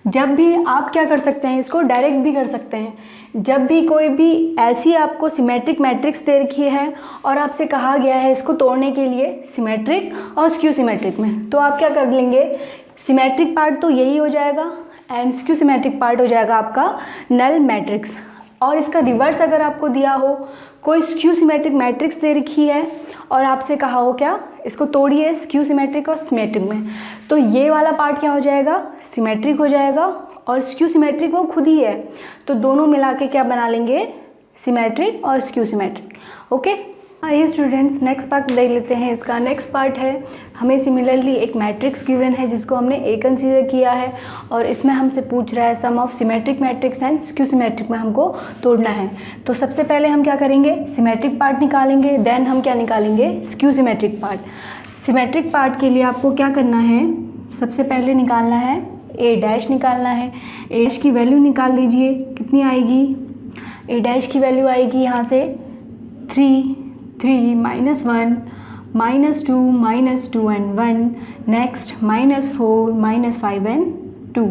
जब भी आप क्या कर सकते हैं, इसको डायरेक्ट भी कर सकते हैं। जब भी कोई भी ऐसी आपको सिमेट्रिक मैट्रिक्स दे रखी है और आपसे कहा गया है इसको तोड़ने के लिए सिमेट्रिक और स्क्यू सिमेट्रिक में, तो आप क्या कर लेंगे, सिमेट्रिक पार्ट तो यही हो जाएगा एंड स्क्यू सिमेट्रिक पार्ट हो जाएगा आपका नल मैट्रिक्स। और इसका रिवर्स अगर आपको दिया हो, कोई स्क्यू सिमेट्रिक मैट्रिक्स दे रखी है और आपसे कहा हो क्या, इसको तोड़िए स्क्यू सिमेट्रिक और सिमेट्रिक में, तो ये वाला पार्ट क्या हो जाएगा, सिमेट्रिक हो जाएगा और स्क्यू सिमेट्रिक वो खुद ही है। तो दोनों मिला के क्या बना लेंगे, सिमेट्रिक और स्क्यू सिमेट्रिक। ओके, आइए स्टूडेंट्स नेक्स्ट पार्ट देख लेते हैं। इसका नेक्स्ट पार्ट है, हमें सिमिलरली एक मैट्रिक्स गिवन है जिसको हमने ए कंसीडर किया है और इसमें हमसे पूछ रहा है sum of symmetric matrix and skew symmetric में हमको तोड़ना है। तो सबसे पहले हम क्या करेंगे, सिमेट्रिक पार्ट निकालेंगे, देन हम क्या निकालेंगे, skew symmetric part. Symmetric part के लिए आपको क्या करना है, सबसे पहले निकालना है ए डैश निकालना है। ए डैश की वैल्यू निकाल लीजिए, कितनी आएगी, ए डैश की वैल्यू आएगी यहाँ से 3 -1 -2 एंड 1, नेक्स्ट -4 -5 एंड 2।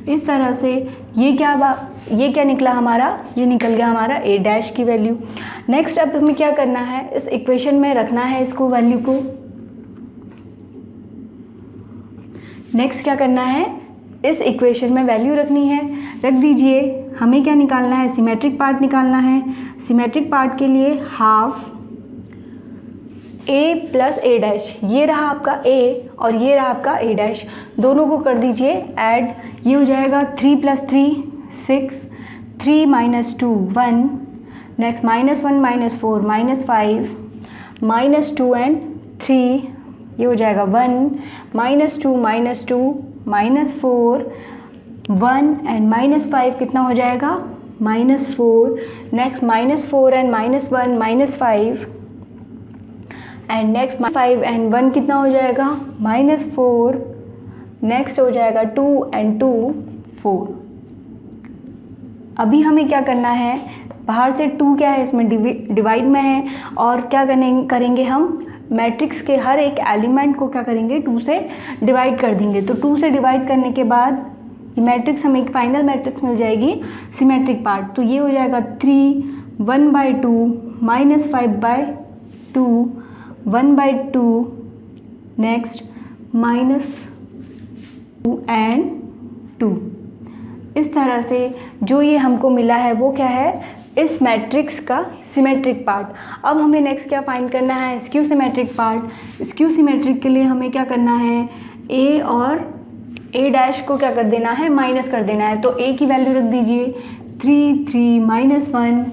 इस तरह से ये क्या निकला हमारा, ये निकल गया हमारा ए डैश की वैल्यू। नेक्स्ट अब हमें क्या करना है, इस इक्वेशन में रखना है इसको, वैल्यू को। नेक्स्ट क्या करना है, इस इक्वेशन में वैल्यू रखनी है, रख दीजिए। हमें क्या निकालना है, सिमेट्रिक पार्ट निकालना है। सिमेट्रिक पार्ट के लिए half a plus A dash, ये रहा आपका a और ये रहा आपका a डैश, दोनों को कर दीजिए ऐड। ये हो जाएगा 3 + 3 6, 3 - 2 1, नेक्स्ट -1 -4 -5 -2 एंड 3, ये हो जाएगा 1 -2 -4 1 एंड -5 कितना हो जाएगा, -4, next -4 and -1 -5 and next 5 and 1 कितना हो जाएगा, -4, नेक्स्ट हो जाएगा 2 एंड 2 4। अभी हमें क्या करना है, बाहर से 2 क्या है इसमें डिवाइड में है और क्या करेंगे हम, मैट्रिक्स के हर एक एलिमेंट को क्या करेंगे 2 से डिवाइड कर देंगे। तो 2 से डिवाइड करने के बाद ये मैट्रिक्स हमें एक फाइनल मैट्रिक्स मिल जाएगी सिमेट्रिक पार्ट। तो ये हो जाएगा 3 1/2 -5/2 1/2, नेक्स्ट -2 एंड 2। इस तरह से जो ये हमको मिला है वो क्या है, इस मैट्रिक्स का सिमेट्रिक पार्ट। अब हमें नेक्स्ट क्या फाइंड करना है, skew symmetric part. Skew symmetric के लिए हमें क्या करना है, ए और ए डैश को क्या कर देना है, माइनस कर देना है। तो ए की वैल्यू रख दीजिए 3 -1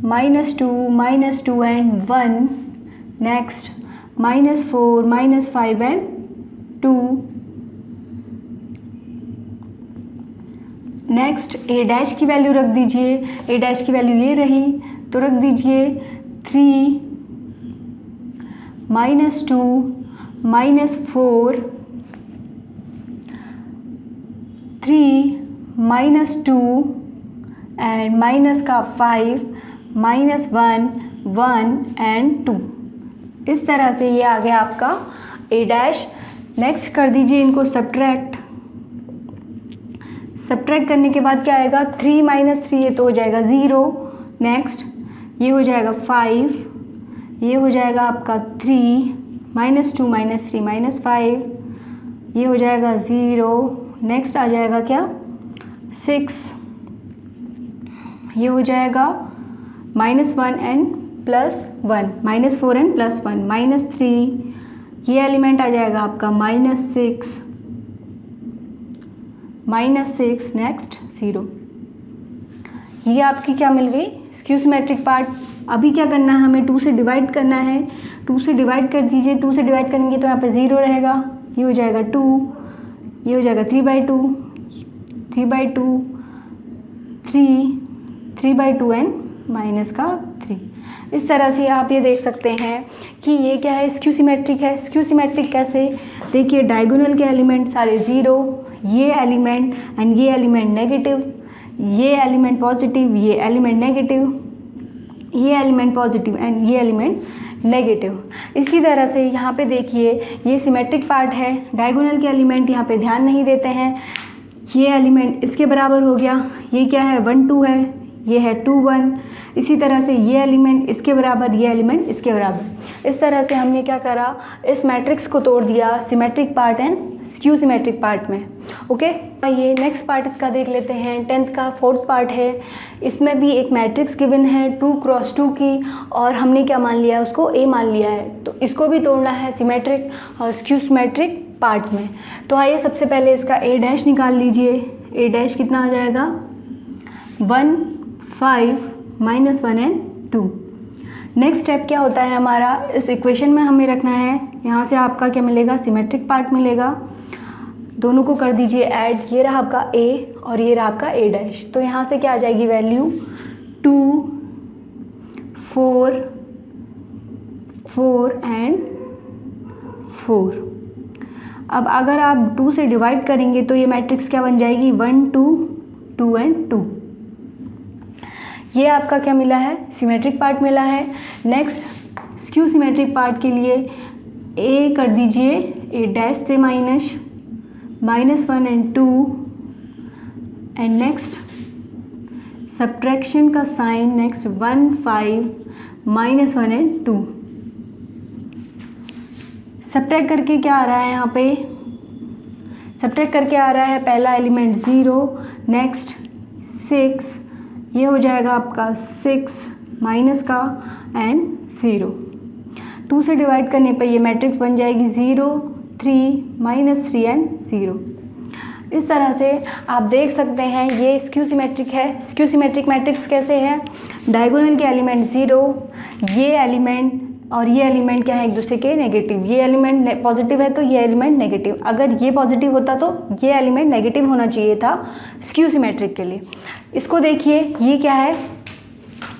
-2 and 1, next -4 -5 and 2। Next A dash की वैल्यू रख दीजिए, ए डैश की वैल्यू ये रही तो रख दीजिए 3 -2 -4 3 -2 एंड माइनस का 5 -1 1 एंड 2। इस तरह से ये आ गया आपका ए डैश। नेक्स्ट कर दीजिए इनको सब्ट्रैक्ट करने के बाद क्या आएगा 3 - 3 ये तो हो जाएगा 0। नेक्स्ट ये हो जाएगा 5, ये हो जाएगा आपका 3 -2 -3 -5, ये हो जाएगा 0। नेक्स्ट आ जाएगा क्या 6, ये हो जाएगा -1 एंड +1 -4 एंड +1 -3, ये एलिमेंट आ जाएगा आपका -6 नेक्स्ट 0। ये आपकी क्या मिल गई स्क्यू सिमेट्रिक पार्ट। अभी क्या करना है हमें 2 से डिवाइड करना है। 2 से डिवाइड कर दीजिए, 2 से डिवाइड करेंगे तो यहाँ पे 0 रहेगा, ये हो जाएगा 2, ये हो जाएगा 3/2 3/2 3/2 एंड माइनस का 3। इस तरह से आप ये देख सकते हैं कि ये क्या है स्क्यू सिमेट्रिक है। स्क्यू सिमेट्रिक कैसे, देखिए डायगोनल के एलिमेंट सारे 0, ये एलिमेंट एंड ये एलिमेंट नेगेटिव, ये एलिमेंट पॉजिटिव, ये एलिमेंट नेगेटिव, ये एलिमेंट पॉजिटिव एंड ये एलिमेंट नेगेटिव। इसी तरह से यहाँ पे देखिए ये सिमेट्रिक पार्ट है, डायगोनल के एलिमेंट यहाँ पे ध्यान नहीं देते हैं। ये एलिमेंट इसके बराबर हो गया, ये क्या है 1 2 है, ये है 2 1। इसी तरह से ये एलिमेंट इसके बराबर, ये एलिमेंट इसके बराबर। इस तरह से हमने क्या करा, इस मैट्रिक्स को तोड़ दिया symmetric part and skew symmetric part में। ओके, ये नेक्स्ट पार्ट इसका देख लेते हैं। 10th का 4th पार्ट है। इसमें भी एक मैट्रिक्स गिवन है 2 × 2 की, और हमने क्या मान लिया है उसको A मान लिया है। तो इसको भी तोड़ना है सिमेट्रिक और स्क्यू सिमेट्रिक पार्ट में। तो आइए सबसे पहले इसका A डैश निकाल लीजिए। A डैश कितना आ जाएगा 1 5 -1 एंड 2। नेक्स्ट स्टेप क्या होता है हमारा, इस इक्वेशन में हमें रखना है, यहाँ से आपका क्या मिलेगा सिमेट्रिक पार्ट मिलेगा। दोनों को कर दीजिए ऐड, ये रहा आपका A और ये रहा आपका A डैश। तो यहाँ से क्या आ जाएगी वैल्यू 2 4 4 एंड 4। अब अगर आप 2 से डिवाइड करेंगे तो ये मैट्रिक्स क्या बन जाएगी 1 2 2 एंड 2। ये आपका क्या मिला है सिमेट्रिक पार्ट मिला है। नेक्स्ट स्क्यू सिमेट्रिक पार्ट के लिए A कर दीजिए A डैश से -1 एंड 2 एंड नेक्स्ट सब्ट्रैक्शन का साइन, नेक्स्ट 1 5 -1 एंड 2। सब्ट्रैक्ट करके क्या आ रहा है यहाँ पे, सब्ट्रैक्ट करके आ रहा है पहला एलिमेंट 0, नेक्स्ट 6, ये हो जाएगा आपका 6 माइनस का एंड 0। 2 से डिवाइड करने पे ये मैट्रिक्स बन जाएगी 0 3 -3 एंड 0। इस तरह से आप देख सकते हैं ये स्क्यू सिमेट्रिक है। स्क्यू सिमेट्रिक मैट्रिक्स कैसे है, डायगोनल के एलिमेंट 0, ये एलिमेंट और ये एलिमेंट क्या है एक दूसरे के नेगेटिव। ये एलिमेंट पॉजिटिव है तो ये एलिमेंट नेगेटिव, अगर ये पॉजिटिव होता तो ये एलिमेंट नेगेटिव होना चाहिए था स्क्यू सिमेट्रिक के लिए। इसको देखिए ये क्या है,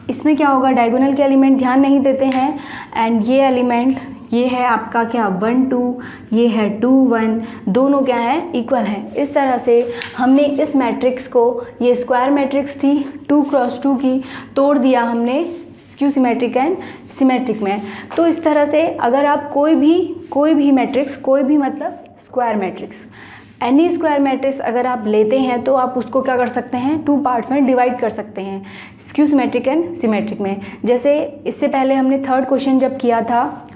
इसमें क्या होगा डायगोनल के एलिमेंट ध्यान नहीं देते हैं एंड ये एलिमेंट ये है आपका क्या 1 2, ये है 2 1, दोनों क्या है इक्वल है। इस तरह से हमने इस मैट्रिक्स को, ये स्क्वायर मैट्रिक्स थी 2 × 2 की, तोड़ दिया हमने स्क्यू सिमेट्रिक एंड सिमेट्रिक में। तो इस तरह से अगर आप कोई भी मैट्रिक्स, कोई भी मतलब square matrix, N E square matrix अगर आप लेते हैं तो आप उसको क्या कर सकते हैं 2 पार्ट्स में डिवाइड कर सकते हैं स्क्यू सिमेट्रिक एंड सिमेट्रिक में। जैसे इससे पहले हमने 3rd क्वेश्चन जब किया था,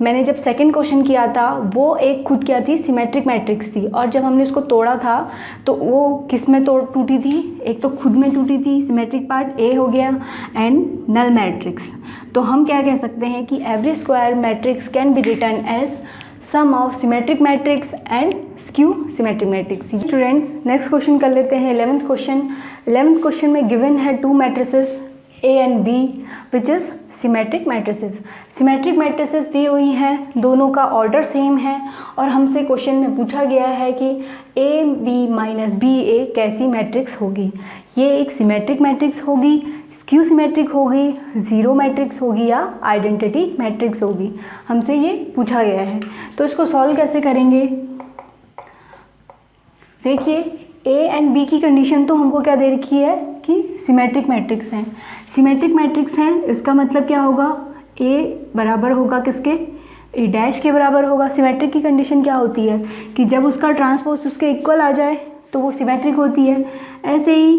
मैंने जब 2nd क्वेश्चन किया था वो एक खुद क्या थी सिमेट्रिक मैट्रिक्स थी, और जब हमने उसको तोड़ा था तो वो किस में टूटी थी, एक तो खुद में टूटी थी, सिमेट्रिक पार्ट A हो गया एंड नल मैट्रिक्स। तो हम क्या कह सकते हैं कि every square matrix can be written as sum of symmetric matrix and skew symmetric matrix. Students next question कर लेते हैं 11th क्वेश्चन। 11th क्वेश्चन में गिवन है 2 matrices A and B which is symmetric matrices. Symmetric matrices दी हुई हैं, दोनों का ऑर्डर सेम है और हमसे क्वेश्चन में पूछा गया है कि ए बी माइनस बी ए कैसी मैट्रिक्स होगी। ये एक सिमेट्रिक मैट्रिक्स होगी, स्क्यू सिमेट्रिक होगी, ज़ीरो मैट्रिक्स होगी या आइडेंटिटी मैट्रिक्स होगी, हमसे ये पूछा गया है। तो इसको सॉल्व कैसे करेंगे? देखिए ए एंड बी की कंडीशन तो हमको क्या दे रखी है कि सिमेट्रिक मैट्रिक्स हैं। सिमेट्रिक मैट्रिक्स हैं, इसका मतलब क्या होगा? ए बराबर होगा किसके? ए डैश के बराबर होगा। सिमेट्रिक की कंडीशन क्या होती है कि जब उसका ट्रांसपोज उसके इक्वल आ जाए तो वो सिमेट्रिक होती है। ऐसे ही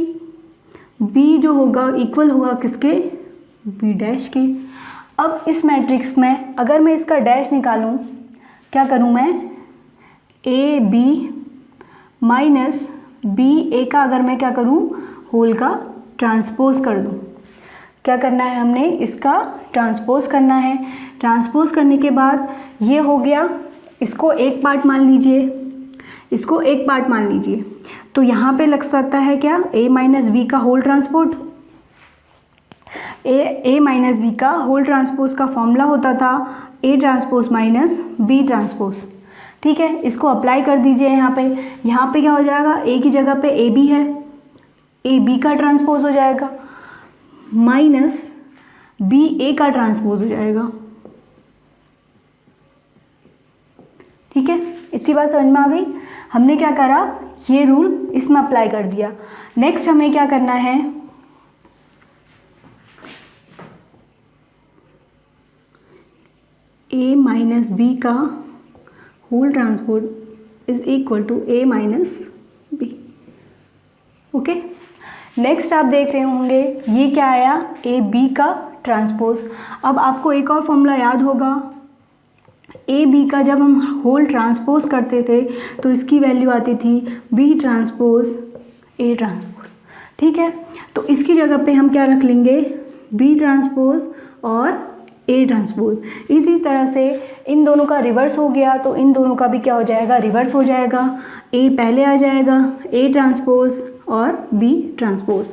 बी जो होगा इक्वल होगा किसके? बी डैश के। अब इस मैट्रिक्स में अगर मैं इसका डैश निकालूं, क्या करूं मैं? ए बी माइनस बी ए का अगर मैं क्या करूं? होल का ट्रांसपोज कर दूं। क्या करना है हमने? इसका ट्रांसपोज करना है। ट्रांसपोज करने के बाद ये हो गया, इसको एक पार्ट मान लीजिए, इसको एक पार्ट मान लीजिए। तो यहाँ पे लग सकता है क्या? ए माइनस बी का whole transpose. A minus B का होल ट्रांसपोज का फॉर्मूला होता था A transpose minus B transpose. ठीक है, इसको अप्लाई कर दीजिए यहाँ पे। यहाँ पे क्या हो जाएगा? ए की जगह पे ए बी है, ए बी का ट्रांसपोज हो जाएगा माइनस बी ए का ट्रांसपोज हो जाएगा। ठीक है, इतनी बात समझ में आ गई। हमने क्या करा? ये रूल इसमें अप्लाई कर दिया। नेक्स्ट हमें क्या करना है? ए माइनस बी का whole transpose is equal to A minus B. Okay, next आप देख रहे होंगे ये क्या आया? ए बी का ट्रांसपोज। अब आपको एक और फॉर्मूला याद होगा, ए बी का जब हम होल ट्रांसपोज करते थे तो इसकी वैल्यू आती थी बी ट्रांसपोज ए ट्रांसपोज। ठीक है, तो इसकी जगह पे हम क्या रख लेंगे? बी ट्रांसपोज और ए ट्रांसपोज। इसी तरह से इन दोनों का रिवर्स हो गया तो इन दोनों का भी क्या हो जाएगा? रिवर्स हो जाएगा। ए पहले आ जाएगा, ए ट्रांसपोज और बी ट्रांसपोज।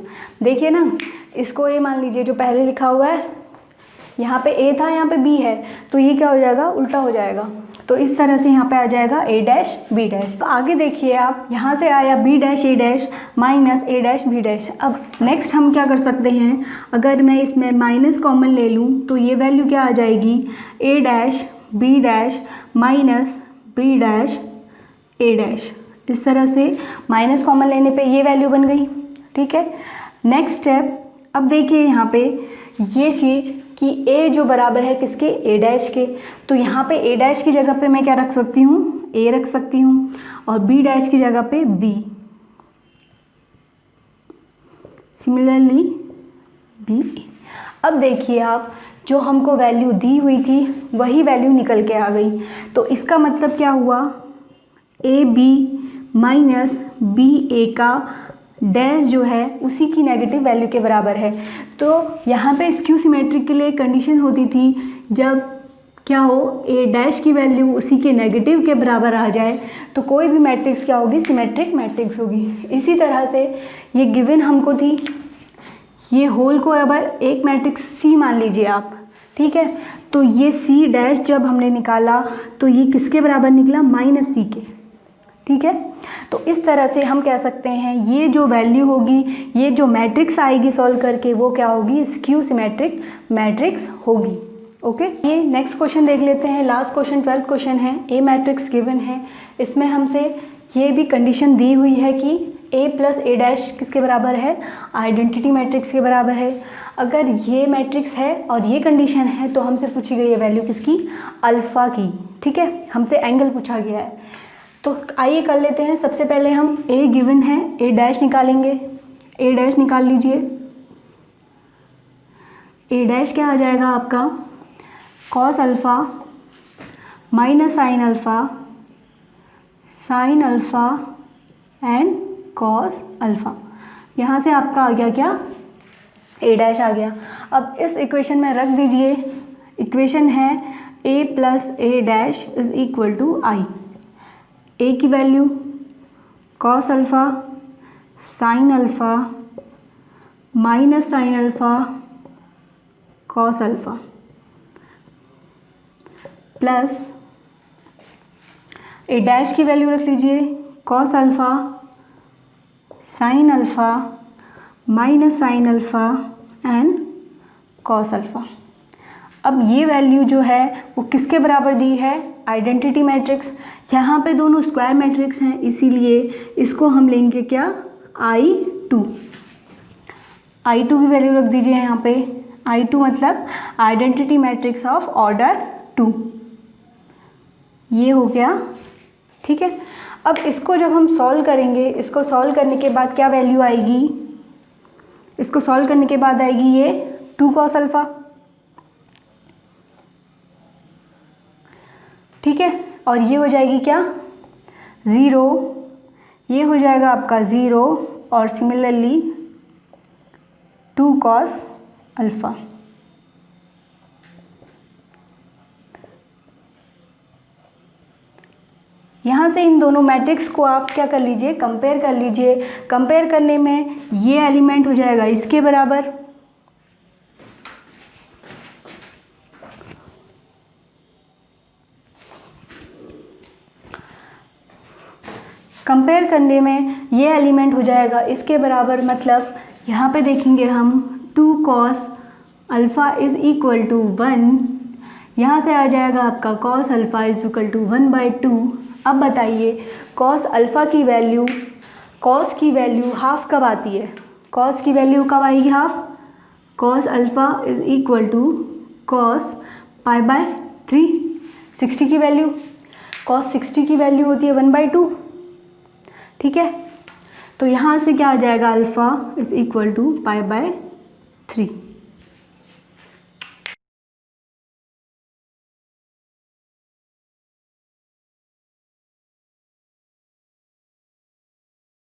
देखिए ना, इसको ए मान लीजिए जो पहले लिखा हुआ है, यहाँ पे ए था, यहाँ पे बी है, तो ये क्या हो जाएगा? उल्टा हो जाएगा। तो इस तरह से यहाँ पे आ जाएगा ए डैश बी डैश। तो आगे देखिए आप, यहाँ से आया B dash A dash minus A dash B dash. अब नेक्स्ट हम क्या कर सकते हैं? अगर मैं इसमें माइनस कॉमन ले लूँ तो ये वैल्यू क्या आ जाएगी? A dash B dash minus B dash A dash. इस तरह से माइनस कॉमन लेने पे ये वैल्यू बन गई। ठीक है, नेक्स्ट स्टेप। अब देखिए यहाँ पे ये चीज़ कि ए जो बराबर है किसके? ए डैश के। तो यहाँ पे ए डैश की जगह पे मैं क्या रख सकती हूँ? ए रख सकती हूँ और बी डैश की जगह पे बी। Similarly B. अब देखिए आप, जो हमको वैल्यू दी हुई थी वही वैल्यू निकल के आ गई। तो इसका मतलब क्या हुआ? ए बी माइनस बी ए का डैश जो है उसी की नेगेटिव वैल्यू के बराबर है। तो यहाँ पे स्क्यू सिमेट्रिक के लिए कंडीशन होती थी जब क्या हो? ए डैश की वैल्यू उसी के नेगेटिव के बराबर आ जाए तो कोई भी मैट्रिक्स क्या होगी? सिमेट्रिक मैट्रिक्स होगी। इसी तरह से ये गिवन हमको थी, ये होल को अब एक मैट्रिक्स सी मान लीजिए आप। ठीक है, तो ये सी डैश जब हमने निकाला तो ये किसके बराबर निकला? माइनस सी के। ठीक है, तो इस तरह से हम कह सकते हैं ये जो वैल्यू होगी, ये जो मैट्रिक्स आएगी सॉल्व करके, वो क्या होगी? स्क्यू सिमेट्रिक मैट्रिक्स होगी। ओके, ये नेक्स्ट क्वेश्चन देख लेते हैं। लास्ट क्वेश्चन 12th क्वेश्चन है। ए मैट्रिक्स गिवन है, इसमें हमसे ये भी कंडीशन दी हुई है कि ए प्लस ए डैश किसके बराबर है? आइडेंटिटी मैट्रिक्स के बराबर है। अगर ये मैट्रिक्स है और ये कंडीशन है तो हमसे पूछी गई है वैल्यू किसकी? अल्फ़ा की। ठीक है, हमसे एंगल पूछा गया है। तो आइए कर लेते हैं। सबसे पहले हम ए गिवन है, ए डैश निकालेंगे। ए डैश निकाल लीजिए। ए डैश क्या आ जाएगा आपका? Cos alpha minus sine alpha, sine alpha and cos alpha. यहाँ से आपका आ गया क्या? ए डैश आ गया। अब इस इक्वेशन में रख दीजिए। इक्वेशन है A plus A dash is equal to I. A की value cos alpha sine alpha minus sine alpha cos alpha plus A dash की वैल्यू रख लीजिए cos alpha sine alpha minus sine alpha and cos alpha. अब ये value जो है वो किसके बराबर दी है, आइडेंटिटी मैट्रिक्स। यहाँ पे दोनों स्क्वायर मैट्रिक्स हैं, इसीलिए इसको हम लेंगे क्या, I2। I2 की वैल्यू रख दीजिए यहाँ पे, I2 मतलब आइडेंटिटी मैट्रिक्स ऑफ ऑर्डर 2। ये हो गया, ठीक है। अब इसको जब हम सॉल्व करेंगे, इसको सॉल्व करने के बाद क्या वैल्यू आएगी, इसको सॉल्व करने के बाद आएगी ये 2 कॉस अल्फ़ा, ठीक है। और ये हो जाएगी क्या, 0, ये हो जाएगा आपका 0 और सिमिलरली 2 कॉस अल्फ़ा। यहाँ से इन दोनों मैट्रिक्स को आप क्या कर लीजिए, कंपेयर कर लीजिए। कंपेयर करने में ये एलिमेंट हो जाएगा इसके बराबर, कंपेयर करने में ये एलिमेंट हो जाएगा इसके बराबर, मतलब यहाँ पे देखेंगे हम 2 cos alpha is equal to 1, यहाँ से आ जाएगा आपका cos alpha is equal to 1/2। अब बताइए कॉस अल्फ़ा की वैल्यू, कॉस की वैल्यू हाफ कब आती है, कॉस की वैल्यू कब आएगी half, cos alpha is equal to cos π/3। 60 की वैल्यू, कॉस 60 की वैल्यू होती है 1/2, ठीक है। तो यहाँ से क्या आ जाएगा, अल्फ़ा इज़ इक्वल टू π/3।